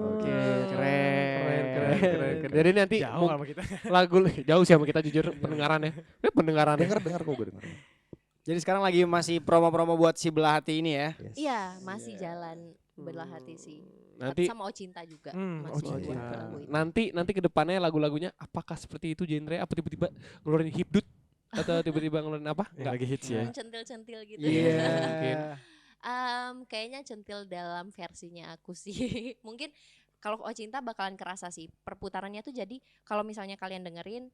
[SPEAKER 3] Oke,
[SPEAKER 2] keren. Jadi nanti
[SPEAKER 1] Jauh sama kita.
[SPEAKER 2] lagu jauh sih sama kita jujur pendengarannya. Pendengarannya.
[SPEAKER 5] Dengar kok gue denger.
[SPEAKER 3] Jadi sekarang lagi masih promo-promo buat si belah hati ini ya.
[SPEAKER 5] Yes.
[SPEAKER 4] Iya, masih jalan belah hati sih.
[SPEAKER 2] Nanti
[SPEAKER 4] Sama Ocinta juga
[SPEAKER 1] Oh,
[SPEAKER 4] masih buat
[SPEAKER 1] Cinta.
[SPEAKER 4] lagu itu.
[SPEAKER 2] nanti ke depannya lagu-lagunya apakah seperti itu genre apa tiba-tiba ngeluarin hipdut atau tiba-tiba ngeluarin apa?
[SPEAKER 1] Yang lagi hits ya.
[SPEAKER 4] Centil-centil gitu.
[SPEAKER 3] Iya.
[SPEAKER 2] Mungkin.
[SPEAKER 4] Kayaknya centil dalam versinya aku sih. Mungkin kalau Ocinta bakalan kerasa sih perputarannya tuh, jadi kalau misalnya kalian dengerin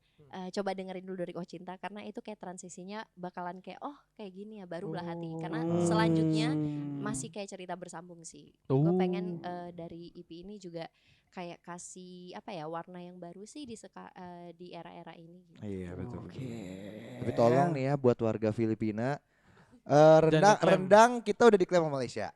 [SPEAKER 4] coba dengerin dulu dari Ocinta karena itu kayak transisinya bakalan kayak oh kayak gini ya baru belah hati, karena selanjutnya masih kayak cerita bersambung sih. Gue pengen dari EP ini juga kayak kasih apa ya warna yang baru sih di era-era ini gitu.
[SPEAKER 5] Iya betul.
[SPEAKER 3] Oke.
[SPEAKER 5] Tapi tolong nih ya buat warga Filipina,
[SPEAKER 1] Jangan diklaim.
[SPEAKER 5] rendang kita udah diklaim sama Malaysia.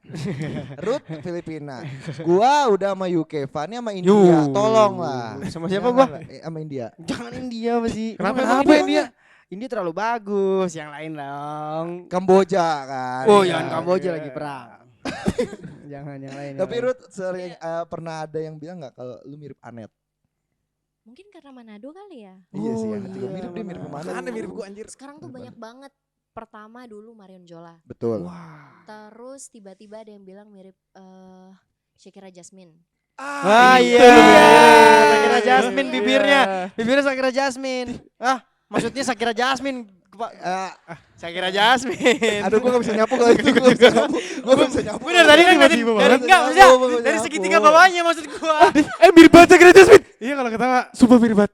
[SPEAKER 5] Ruth Filipina. Gua udah sama UK, Fanny sama India. Tolong lah.
[SPEAKER 3] Sama siapa gua?
[SPEAKER 5] Sama India.
[SPEAKER 3] Jangan India masih.
[SPEAKER 2] Kenapa
[SPEAKER 3] Kenapa
[SPEAKER 2] emang
[SPEAKER 3] India? India terlalu bagus, yang lain dong.
[SPEAKER 5] Kamboja kan.
[SPEAKER 3] Oh,
[SPEAKER 5] Iya.
[SPEAKER 3] jangan Kamboja lagi perang. Jangan yang lain.
[SPEAKER 5] Tapi Ruth sering pernah ada yang bilang nggak kalau lu mirip Anet?
[SPEAKER 4] Mungkin karena Manado kali ya.
[SPEAKER 5] Iya sih,
[SPEAKER 3] Oh,
[SPEAKER 5] Anet juga
[SPEAKER 3] iya,
[SPEAKER 5] mirip, dia mirip
[SPEAKER 3] Manado.
[SPEAKER 5] kemana?
[SPEAKER 1] Ada mirip gua anjir.
[SPEAKER 4] Sekarang tuh banyak banget. Pertama dulu Marion Jola.
[SPEAKER 5] Betul.
[SPEAKER 4] Terus tiba-tiba ada yang bilang mirip Shakira Jasmine.
[SPEAKER 3] Ah
[SPEAKER 2] itu
[SPEAKER 3] iya.
[SPEAKER 2] dia.
[SPEAKER 3] Shakira Jasmine
[SPEAKER 2] Iya.
[SPEAKER 3] bibirnya. Bibirnya Shakira Jasmine. Ah, maksudnya Shakira Jasmine. Shakira Jasmine.
[SPEAKER 5] Aduh gua gak bisa nyapu kalau itu. Gua gak bisa nyapu. Gua gak bisa nyapu.
[SPEAKER 3] Bener tadi kan
[SPEAKER 1] Tiba-tiba
[SPEAKER 3] dari
[SPEAKER 1] banget.
[SPEAKER 3] enggak maksudnya
[SPEAKER 5] Gua gak bisa
[SPEAKER 3] dari
[SPEAKER 5] nyapu.
[SPEAKER 3] segitiga bawahnya maksud gua.
[SPEAKER 2] Mirip banget Shakira Jasmine.
[SPEAKER 1] Iya kalau ketawa.
[SPEAKER 2] Sumpah mirip banget.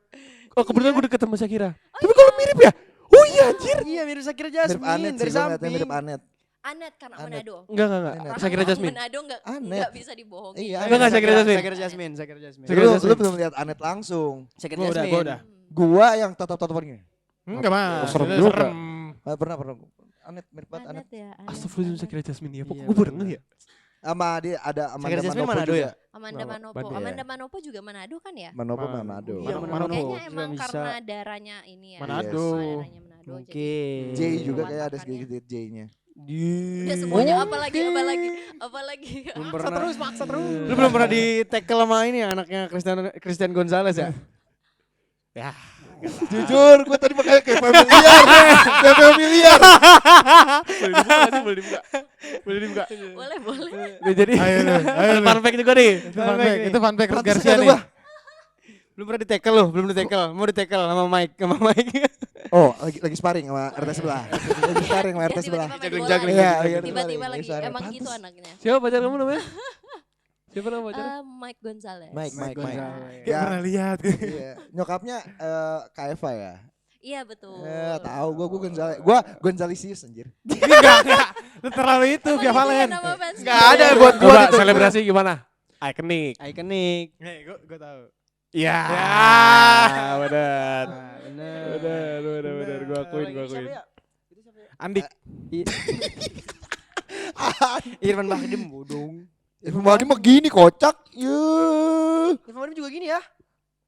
[SPEAKER 2] Oh kebetulan gue deket sama Shakira. Tapi kalau mirip ya? Oh iya anjir.
[SPEAKER 3] Iya mirip Shakira
[SPEAKER 5] Mirip
[SPEAKER 3] Jasmine
[SPEAKER 5] Anet
[SPEAKER 3] dari
[SPEAKER 5] sih, gua ngeliatnya
[SPEAKER 3] samping.
[SPEAKER 5] mirip Anet.
[SPEAKER 4] Anet karena
[SPEAKER 5] Anet.
[SPEAKER 4] Manado.
[SPEAKER 2] Enggak.
[SPEAKER 5] Anet.
[SPEAKER 2] Shakira
[SPEAKER 4] Orang
[SPEAKER 2] Jasmine.
[SPEAKER 4] Manado
[SPEAKER 5] Anet.
[SPEAKER 4] nggak bisa dibohongin.
[SPEAKER 5] Iya,
[SPEAKER 2] Enggak, Shakira Jasmine.
[SPEAKER 3] Shakira Jasmine, Shakira Jasmine.
[SPEAKER 2] Shakira
[SPEAKER 5] Lu
[SPEAKER 2] Jasmine.
[SPEAKER 5] belum lihat Anet langsung.
[SPEAKER 3] Shakira
[SPEAKER 1] Gua udah,
[SPEAKER 3] Jasmine.
[SPEAKER 1] gua udah.
[SPEAKER 5] Gua yang tatap-tatapan gini.
[SPEAKER 1] Enggak mah.
[SPEAKER 2] serem
[SPEAKER 1] Itu
[SPEAKER 2] juga.
[SPEAKER 1] serem.
[SPEAKER 5] Pernah. Anet mirip banget Anet.
[SPEAKER 4] Anet ya. Anet,
[SPEAKER 2] Astagfirullahaladzim
[SPEAKER 4] Anet.
[SPEAKER 2] Shakira Jasmine ya.
[SPEAKER 3] Iya,
[SPEAKER 2] Gue baru
[SPEAKER 3] bener.
[SPEAKER 2] ngeh ya.
[SPEAKER 5] Sama dia ada Amanda
[SPEAKER 3] Shakira Jasmine
[SPEAKER 5] Manopo
[SPEAKER 3] Manado
[SPEAKER 5] juga.
[SPEAKER 3] ya?
[SPEAKER 4] Amanda
[SPEAKER 2] Nama
[SPEAKER 4] Manopo.
[SPEAKER 5] Bandung.
[SPEAKER 4] Amanda Manopo juga Manado kan ya?
[SPEAKER 5] Manopo
[SPEAKER 1] Ma-
[SPEAKER 5] Manado.
[SPEAKER 3] Iya,
[SPEAKER 1] Manopo.
[SPEAKER 4] Kayaknya
[SPEAKER 3] juga
[SPEAKER 4] emang
[SPEAKER 3] bisa.
[SPEAKER 4] karena darahnya ini ya.
[SPEAKER 1] Manado.
[SPEAKER 4] Oh, darahnya Manado.
[SPEAKER 3] Mungkin.
[SPEAKER 5] J juga kayak ada
[SPEAKER 4] Wawakannya.
[SPEAKER 5] sedikit J-nya.
[SPEAKER 4] Udah semuanya apa lagi?
[SPEAKER 3] Belum
[SPEAKER 1] Maksa
[SPEAKER 3] pernah.
[SPEAKER 1] terus, maksa terus.
[SPEAKER 3] Lu belum pernah di tackle sama ini ya anaknya Christian Gonzalez ya?
[SPEAKER 5] Jujur, gue tadi pakai kayak familiar. Kayak familiar.
[SPEAKER 2] Boleh dibuka. Boleh dibuka.
[SPEAKER 4] Boleh.
[SPEAKER 2] Jadi
[SPEAKER 1] Ayo lu, ayo lu.
[SPEAKER 2] fun fact juga nih.
[SPEAKER 1] Itu fun fact, itu fun fact Ruth
[SPEAKER 5] Pantes
[SPEAKER 1] Garcia
[SPEAKER 5] gak tuh
[SPEAKER 1] nih.
[SPEAKER 5] gua?
[SPEAKER 3] Belum pernah di tackle lu, belum di tackle. Mau di tackle sama Mike.
[SPEAKER 5] Oh, lagi sparring sama RT sebelah. Lagi sparring sama RT sebelah.
[SPEAKER 3] Juggling,
[SPEAKER 5] Iya,
[SPEAKER 3] juggling.
[SPEAKER 5] iya,
[SPEAKER 4] Tiba-tiba
[SPEAKER 5] lagi
[SPEAKER 4] lagi.
[SPEAKER 5] sparring.
[SPEAKER 4] Emang
[SPEAKER 5] Pantes.
[SPEAKER 4] gitu anaknya.
[SPEAKER 2] Siapa pacar kamu namanya? Siapa nama pacarnya?
[SPEAKER 4] Mike Gonzalez.
[SPEAKER 5] Mike.
[SPEAKER 3] Gonzalez.
[SPEAKER 1] Kayak pernah lihat.
[SPEAKER 5] Iya, nyokapnya Kak Eva ya.
[SPEAKER 4] Iya betul.
[SPEAKER 5] Tahu gua Gonzales. Gonzalesius anjir.
[SPEAKER 1] Enggak. Itu terlalu itu
[SPEAKER 4] Apa
[SPEAKER 1] via
[SPEAKER 4] gitu ya
[SPEAKER 1] Valen.
[SPEAKER 4] nama fans
[SPEAKER 3] Nggak
[SPEAKER 4] gue?
[SPEAKER 3] ada buat gua
[SPEAKER 2] Coba
[SPEAKER 3] itu.
[SPEAKER 2] selebrasi gimana? Ikonik.
[SPEAKER 3] Ikonik.
[SPEAKER 1] Nih, gua tahu.
[SPEAKER 2] Iya.
[SPEAKER 1] Ya.
[SPEAKER 2] Benar.
[SPEAKER 3] Bener.
[SPEAKER 2] Benar. Gua akuin.
[SPEAKER 1] Andik.
[SPEAKER 3] Irfan Bahdim bodong.
[SPEAKER 5] Irfan Bahdim mah gini kocak. Yuh.
[SPEAKER 3] Irfan Bahdim juga gini ya?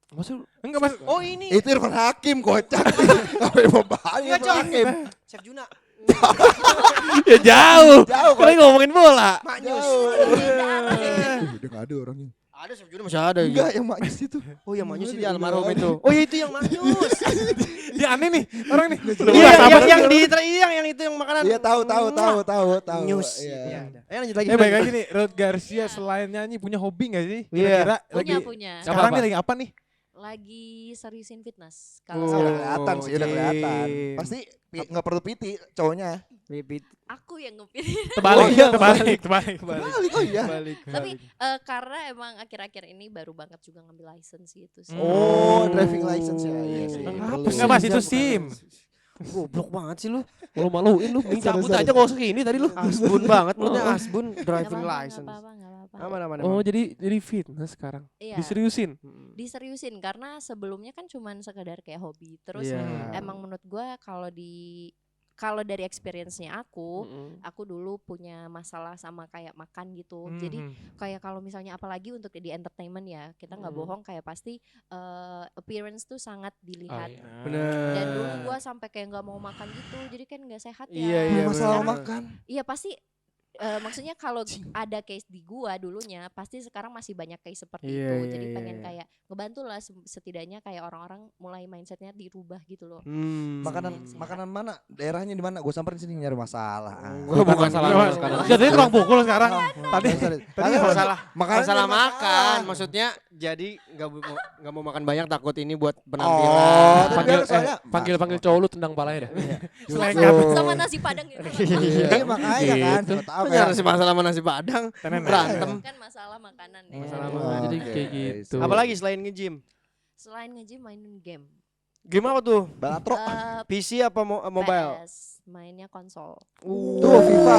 [SPEAKER 2] Maksud
[SPEAKER 1] Enggak Mas.
[SPEAKER 3] Oh ini.
[SPEAKER 5] Itu Irfan Hakim kocak. Apa Irfan Bahdim?
[SPEAKER 3] Enggak,
[SPEAKER 5] Irfan
[SPEAKER 3] Cok.
[SPEAKER 5] Hakim.
[SPEAKER 3] Chef Juna.
[SPEAKER 2] ya jauh.
[SPEAKER 5] Jauh
[SPEAKER 2] Kalian ngomongin bola.
[SPEAKER 3] Maknyus.
[SPEAKER 5] Udah gak ada orangnya.
[SPEAKER 3] Ada Chef Juna masih ada.
[SPEAKER 5] Enggak, yang maknyus itu.
[SPEAKER 3] Oh yang Maknyus itu almarhum itu. Oh iya itu yang Maknyus.
[SPEAKER 1] Dia aneh nih, orang nih.
[SPEAKER 3] Iya yang di yang itu yang makanan.
[SPEAKER 5] Iya tahu.
[SPEAKER 3] News.
[SPEAKER 5] Iya.
[SPEAKER 3] Ayo lanjut lagi.
[SPEAKER 1] Baik lagi nih, Ruth Garcia selain nyanyi punya hobi gak sih?
[SPEAKER 3] Iya.
[SPEAKER 1] Kira-kira
[SPEAKER 4] Punya.
[SPEAKER 1] sekarang
[SPEAKER 2] Apa?
[SPEAKER 1] nih lagi apa nih?
[SPEAKER 4] Lagi seriusin fitness.
[SPEAKER 5] Udah
[SPEAKER 4] Kalau
[SPEAKER 5] kelihatan sih, udah
[SPEAKER 3] Oke.
[SPEAKER 5] kelihatan. Pasti nggak perlu PT cowoknya.
[SPEAKER 3] Bibit.
[SPEAKER 4] aku yang ngepilih.
[SPEAKER 1] Terbalik,
[SPEAKER 5] Oh, iya,
[SPEAKER 1] terbalik.
[SPEAKER 5] Balik. Oh iya.
[SPEAKER 4] Tapi karena emang akhir-akhir ini baru banget juga ngambil license gitu sih.
[SPEAKER 5] Oh, driving license ya. Iya sih.
[SPEAKER 1] Apa
[SPEAKER 5] perlu.
[SPEAKER 1] sih? Enggak Mas, itu SIM.
[SPEAKER 3] Goblok banget sih lu.
[SPEAKER 2] Malu-maluin lu. Nih cabut aja kalau segini tadi lu.
[SPEAKER 3] Asbun banget mulutnya
[SPEAKER 2] Oh.
[SPEAKER 3] asbun
[SPEAKER 4] Nggak
[SPEAKER 3] driving
[SPEAKER 4] apa-apa,
[SPEAKER 3] license.
[SPEAKER 4] nggak apa-apa, nggak apa-apa.
[SPEAKER 3] Aman.
[SPEAKER 2] Oh jadi fitness sekarang.
[SPEAKER 4] Iya.
[SPEAKER 2] Diseriusin.
[SPEAKER 4] Diseriusin karena sebelumnya kan cuman sekedar kayak hobi. Terus
[SPEAKER 3] Iya.
[SPEAKER 4] emang menurut gue kalau di kalau dari experience-nya aku dulu punya masalah sama kayak makan gitu. Jadi kayak kalau misalnya apalagi untuk di entertainment ya, kita nggak bohong kayak pasti appearance tuh sangat dilihat.
[SPEAKER 3] Bener.
[SPEAKER 4] Dan dulu gua sampai kayak nggak mau makan gitu, jadi kan nggak sehat ya.
[SPEAKER 3] Iya,
[SPEAKER 5] Masalah
[SPEAKER 3] bener.
[SPEAKER 5] makan.
[SPEAKER 4] Iya pasti. Maksudnya kalau ada case di gua dulunya, pasti sekarang masih banyak case seperti
[SPEAKER 3] Iya,
[SPEAKER 4] itu.
[SPEAKER 3] iya,
[SPEAKER 4] Jadi
[SPEAKER 3] iya,
[SPEAKER 4] pengen
[SPEAKER 3] iya.
[SPEAKER 4] kayak ngebantu lah setidaknya kayak orang-orang mulai mindsetnya dirubah gitu loh.
[SPEAKER 5] Makanan mana? Daerahnya di mana? Gue samperin sini nyari masalah.
[SPEAKER 3] Bukan
[SPEAKER 2] masalah
[SPEAKER 3] Iya,
[SPEAKER 2] makanan.
[SPEAKER 1] Jatuhnya tukang pukul sekarang. Tadi
[SPEAKER 3] masalah
[SPEAKER 5] Makanan
[SPEAKER 3] masalah
[SPEAKER 5] jadi
[SPEAKER 3] makan, maksudnya jadi nggak mau makan banyak takut ini buat
[SPEAKER 5] Oh,
[SPEAKER 3] penampilan.
[SPEAKER 2] Panggil
[SPEAKER 5] soalnya
[SPEAKER 2] panggil cowok lu tendang palanya dah.
[SPEAKER 1] Selengkap.
[SPEAKER 4] Sama nasi padang gitu.
[SPEAKER 5] Iya makanya kan.
[SPEAKER 2] Gitu.
[SPEAKER 5] Siapa tahu
[SPEAKER 3] Apa
[SPEAKER 5] kan.
[SPEAKER 3] sih masalah sama nasi padang? Berantem.
[SPEAKER 4] Kan masalah makanan ya.
[SPEAKER 3] Masalah
[SPEAKER 2] Oh,
[SPEAKER 3] makanan.
[SPEAKER 2] jadi
[SPEAKER 5] Oke.
[SPEAKER 2] kayak gitu.
[SPEAKER 3] Apalagi selain nge-gym?
[SPEAKER 4] Selain nge-gym mainin game.
[SPEAKER 3] Game apa tuh?
[SPEAKER 5] Balatro.
[SPEAKER 3] PC apa mobile?
[SPEAKER 4] PS, mainnya konsol.
[SPEAKER 5] Tuh FIFA.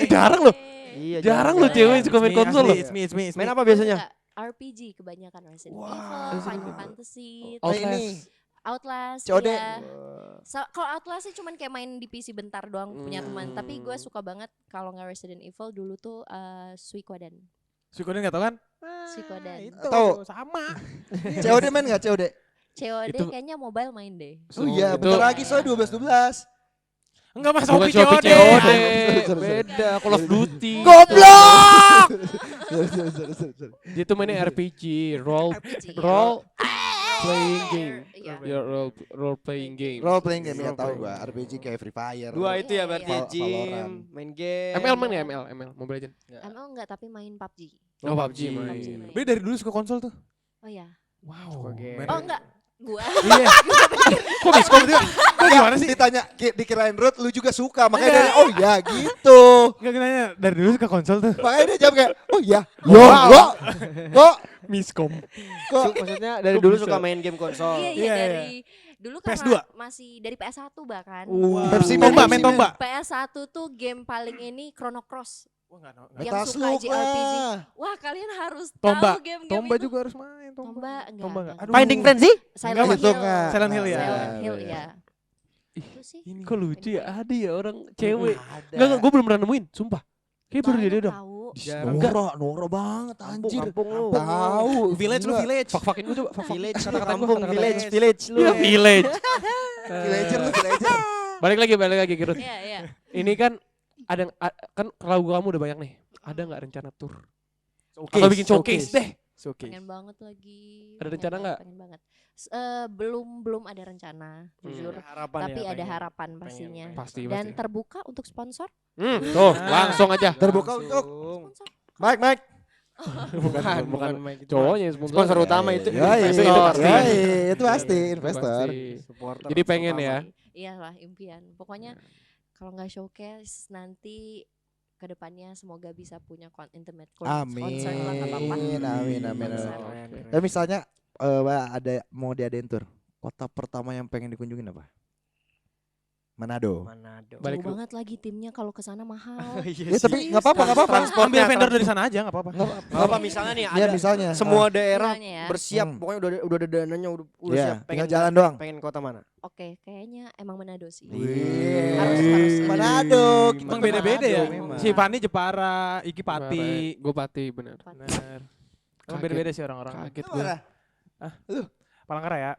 [SPEAKER 2] Jarang loh.
[SPEAKER 3] Iya,
[SPEAKER 2] Jarang loh cewek yang suka main konsol loh.
[SPEAKER 1] It's me.
[SPEAKER 3] Main apa biasanya?
[SPEAKER 4] Enggak, RPG kebanyakan Resident Evil, Final Fantasy,
[SPEAKER 5] Oh,
[SPEAKER 4] terus
[SPEAKER 5] ini.
[SPEAKER 4] Outlast.
[SPEAKER 5] COD.
[SPEAKER 4] Iya. Kalau Outlast sih cuman kayak main di PC bentar doang punya teman. Tapi gue suka banget kalau nggak Resident Evil dulu tuh Suikoden.
[SPEAKER 1] Suikoden nggak tau kan?
[SPEAKER 4] Suikoden.
[SPEAKER 1] Itu
[SPEAKER 5] Tahu.
[SPEAKER 1] sama.
[SPEAKER 5] COD main nggak COD?
[SPEAKER 4] COD
[SPEAKER 2] Itu-
[SPEAKER 4] kayaknya mobile main deh.
[SPEAKER 5] Oh iya,
[SPEAKER 2] itu-
[SPEAKER 5] bentar lagi soalnya 12.
[SPEAKER 1] Enggak mas,
[SPEAKER 2] Bukan
[SPEAKER 1] Shopee
[SPEAKER 2] Shopee
[SPEAKER 1] COD.
[SPEAKER 2] COD.
[SPEAKER 5] Sorry.
[SPEAKER 2] Beda Call of Duty.
[SPEAKER 5] Goblok.
[SPEAKER 2] Dia tuh mainnya RPG, role
[SPEAKER 4] RPG.
[SPEAKER 2] playing game.
[SPEAKER 4] Iya.
[SPEAKER 2] Ya, role playing game.
[SPEAKER 5] Role playing game ya tahu gua. RPG kayak Free Fire.
[SPEAKER 3] Dua itu ya
[SPEAKER 4] Iya,
[SPEAKER 3] berarti
[SPEAKER 4] iya.
[SPEAKER 3] gym,
[SPEAKER 5] Valorant.
[SPEAKER 3] main game.
[SPEAKER 2] ML main ya ML Mobile Legends.
[SPEAKER 4] ML enggak tapi main PUBG.
[SPEAKER 2] Oh, PUBG
[SPEAKER 4] PUBG
[SPEAKER 2] main.
[SPEAKER 4] main.
[SPEAKER 1] Beli dari dulu suka konsol tuh.
[SPEAKER 4] Oh ya.
[SPEAKER 1] Wow.
[SPEAKER 3] game.
[SPEAKER 4] Oh enggak. Gua.
[SPEAKER 1] Iya. Kok miskom dia? Kok gimana sih?
[SPEAKER 5] Ditanya dikirain Ruth lu juga suka makanya
[SPEAKER 1] Enggak.
[SPEAKER 5] dia oh ya gitu.
[SPEAKER 1] Enggak nanya dari dulu suka konsol tuh.
[SPEAKER 5] Makanya dia jawab kayak oh iya. Kok
[SPEAKER 1] Miskom.
[SPEAKER 3] Maksudnya dari dulu suka main game konsol.
[SPEAKER 4] Iya
[SPEAKER 1] Iya,
[SPEAKER 4] dari dulu
[SPEAKER 1] PS2?
[SPEAKER 4] karena masih dari PS1 bahkan.
[SPEAKER 5] Pepsi Man,
[SPEAKER 1] Tomba,
[SPEAKER 5] Pepsi
[SPEAKER 1] main tomba.
[SPEAKER 4] PS1 tuh game paling ini Chrono Cross.
[SPEAKER 1] Wah enggak tahu.
[SPEAKER 4] Yang
[SPEAKER 5] tas
[SPEAKER 4] suka
[SPEAKER 5] lu
[SPEAKER 4] JRPG.
[SPEAKER 5] lah.
[SPEAKER 4] Wah, kalian harus
[SPEAKER 1] Tomba.
[SPEAKER 4] tahu game-game
[SPEAKER 1] Tomba
[SPEAKER 4] itu.
[SPEAKER 1] juga harus main.
[SPEAKER 4] Tomba enggak.
[SPEAKER 1] Tomba enggak. Aduh.
[SPEAKER 3] Finding Frenzy?
[SPEAKER 4] Silent
[SPEAKER 1] Enggak,
[SPEAKER 5] itu
[SPEAKER 4] Hill.
[SPEAKER 5] enggak.
[SPEAKER 1] Silent Hill ya.
[SPEAKER 4] Silent
[SPEAKER 5] Iya,
[SPEAKER 4] Hill
[SPEAKER 5] iya.
[SPEAKER 4] ya. Itu sih.
[SPEAKER 1] Ini
[SPEAKER 2] Kok lucu ya? Ada ya orang cewek.
[SPEAKER 5] Ada.
[SPEAKER 2] Enggak, gue belum pernah nemuin, sumpah. Kayak baru
[SPEAKER 4] Banyak
[SPEAKER 2] dia dong.
[SPEAKER 4] tahu.
[SPEAKER 3] Jarang.
[SPEAKER 5] Nora banget anjir.
[SPEAKER 3] Kampung lu.
[SPEAKER 5] Tahu.
[SPEAKER 1] Village lu
[SPEAKER 5] Gila.
[SPEAKER 1] village.
[SPEAKER 2] Fak-fakin gue coba.
[SPEAKER 3] Village,
[SPEAKER 2] Kata-kata gua,
[SPEAKER 3] kampung,
[SPEAKER 2] kata-kata
[SPEAKER 3] village,
[SPEAKER 1] gua.
[SPEAKER 3] village lu.
[SPEAKER 2] Iya, village.
[SPEAKER 5] Villager lu villager.
[SPEAKER 2] Balik lagi Gerut.
[SPEAKER 4] Iya, iya.
[SPEAKER 2] Ini kan ada kan lagu kamu udah banyak nih. Ada nggak rencana tour?
[SPEAKER 1] Showcase.
[SPEAKER 2] Atau bikin showcase deh.
[SPEAKER 1] Showcase.
[SPEAKER 4] Pengen banget lagi.
[SPEAKER 2] Ada rencana nggak?
[SPEAKER 4] Pengen banget. Belum ada rencana, jujur.
[SPEAKER 3] Harapan
[SPEAKER 4] Tapi
[SPEAKER 3] ya,
[SPEAKER 4] ada
[SPEAKER 3] pengen.
[SPEAKER 4] harapan pastinya.
[SPEAKER 2] Pasti
[SPEAKER 4] Dan
[SPEAKER 2] pasti.
[SPEAKER 4] terbuka untuk sponsor.
[SPEAKER 2] Tuh, langsung aja.
[SPEAKER 5] Terbuka untuk
[SPEAKER 4] Sponsor.
[SPEAKER 5] Mike.
[SPEAKER 3] Bukan Mike.
[SPEAKER 2] Cowoknya yang
[SPEAKER 3] Sponsor utama itu.
[SPEAKER 5] Ya,
[SPEAKER 3] investor.
[SPEAKER 5] itu pasti investor.
[SPEAKER 2] Pasti.
[SPEAKER 3] Supporter
[SPEAKER 2] Jadi pengen ya.
[SPEAKER 4] Iyalah impian. Pokoknya kalau nggak showcase nanti kedepannya semoga bisa punya intimate
[SPEAKER 5] Amin.
[SPEAKER 4] concert lah nggak apa-apa.
[SPEAKER 5] Amin.
[SPEAKER 4] Besar.
[SPEAKER 5] Tapi misalnya mau diadain tour. Kota pertama yang pengen dikunjungin apa? Manado.
[SPEAKER 3] Manado.
[SPEAKER 2] Balik
[SPEAKER 4] Jauh banget lagi timnya kalau ke sana mahal.
[SPEAKER 5] Ya tapi nggak apa-apa.
[SPEAKER 1] Ambil vendor dari sana aja enggak apa-apa.
[SPEAKER 3] Apa misalnya nih
[SPEAKER 5] Ya
[SPEAKER 3] ada
[SPEAKER 5] misalnya.
[SPEAKER 3] semua daerah
[SPEAKER 4] Misalnya ya.
[SPEAKER 3] bersiap, pokoknya udah ada dananya, udah
[SPEAKER 5] Ya,
[SPEAKER 3] siap.
[SPEAKER 5] tinggal jalan doang.
[SPEAKER 3] Pengen kota mana?
[SPEAKER 4] Oke, kayaknya emang Manado sih.
[SPEAKER 5] Wih.
[SPEAKER 4] Harus.
[SPEAKER 5] Manado.
[SPEAKER 1] Emang beda-beda ya.
[SPEAKER 5] memang.
[SPEAKER 1] Si Fani Jepara, Iki Pati.
[SPEAKER 2] Gue Pati bener.
[SPEAKER 1] Benar. Emang
[SPEAKER 2] Kaget.
[SPEAKER 1] beda-beda sih orang-orang.
[SPEAKER 2] Kaget
[SPEAKER 5] Itu
[SPEAKER 2] gue.
[SPEAKER 5] mana?
[SPEAKER 1] Palangkaraya,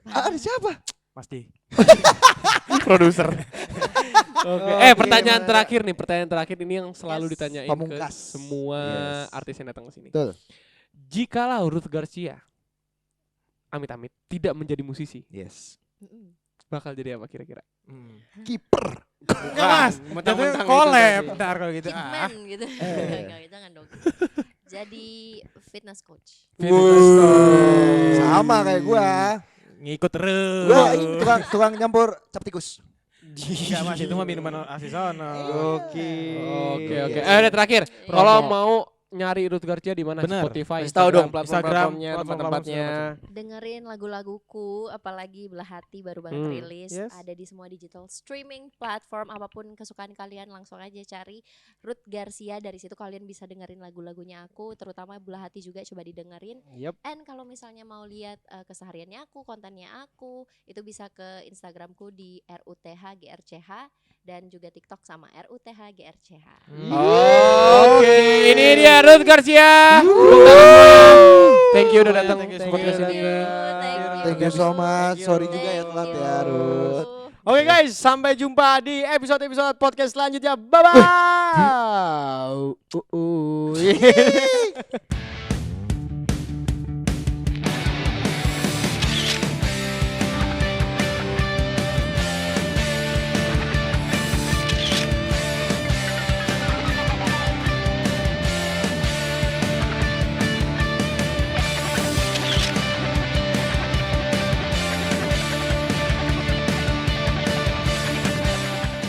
[SPEAKER 5] Ada siapa?
[SPEAKER 1] Mas D.
[SPEAKER 2] Produser. Oke.
[SPEAKER 5] Oke,
[SPEAKER 2] Pertanyaan
[SPEAKER 5] gimana?
[SPEAKER 2] terakhir nih. Pertanyaan terakhir ini yang selalu
[SPEAKER 4] Yes.
[SPEAKER 2] ditanyain
[SPEAKER 5] Pamungkas.
[SPEAKER 2] ke semua
[SPEAKER 5] Yes.
[SPEAKER 2] artis yang datang ke sini.
[SPEAKER 5] Betul.
[SPEAKER 2] Jikalau Ruth Garcia, amit-amit, tidak menjadi musisi,
[SPEAKER 5] Yes.
[SPEAKER 4] Mm-mm.
[SPEAKER 2] bakal jadi apa kira-kira?
[SPEAKER 5] Kiper.
[SPEAKER 1] Enggak Mas,
[SPEAKER 3] Mentang-mentang
[SPEAKER 1] jatuhnya
[SPEAKER 3] itu
[SPEAKER 1] collab.
[SPEAKER 3] tadi.
[SPEAKER 1] Ntar kalau gitu.
[SPEAKER 4] Hitman gitu. Enggak, jangan dong. Jadi fitness coach.
[SPEAKER 5] Sama kayak gua.
[SPEAKER 1] Ngikut terus.
[SPEAKER 5] Gua ini tukang nyampur cap tikus.
[SPEAKER 1] Enggak Mas, itu mah minuman asisono.
[SPEAKER 3] Oke.
[SPEAKER 2] Oke.
[SPEAKER 5] Yes.
[SPEAKER 2] Udah terakhir. Kalau mau nyari Ruth Garcia di mana?
[SPEAKER 1] Bener.
[SPEAKER 2] Spotify,
[SPEAKER 3] Kasih tahu dong
[SPEAKER 2] platform-platformnya,
[SPEAKER 1] Instagram,
[SPEAKER 2] tempat-tempatnya.
[SPEAKER 4] Dengerin lagu-laguku, apalagi Belah Hati baru banget rilis,
[SPEAKER 2] Yes.
[SPEAKER 4] ada di semua digital streaming platform apapun kesukaan kalian, langsung aja cari Ruth Garcia, dari situ kalian bisa dengerin lagu-lagunya aku, terutama Belah Hati juga coba didengerin.
[SPEAKER 2] Yep.
[SPEAKER 4] And kalau misalnya mau lihat kesehariannya aku, kontennya aku, itu bisa ke Instagramku di RUTHGRCH dan juga TikTok sama RUTHGRCH.
[SPEAKER 2] Oke, ini dia Ruth Garcia. Thank you udah datang
[SPEAKER 1] Thank you so
[SPEAKER 2] ke
[SPEAKER 1] much.
[SPEAKER 2] sini.
[SPEAKER 5] Thank you so much. Sorry juga ya telat ya, Ruth.
[SPEAKER 3] Oke guys, sampai jumpa di episode-episode podcast selanjutnya. Bye bye.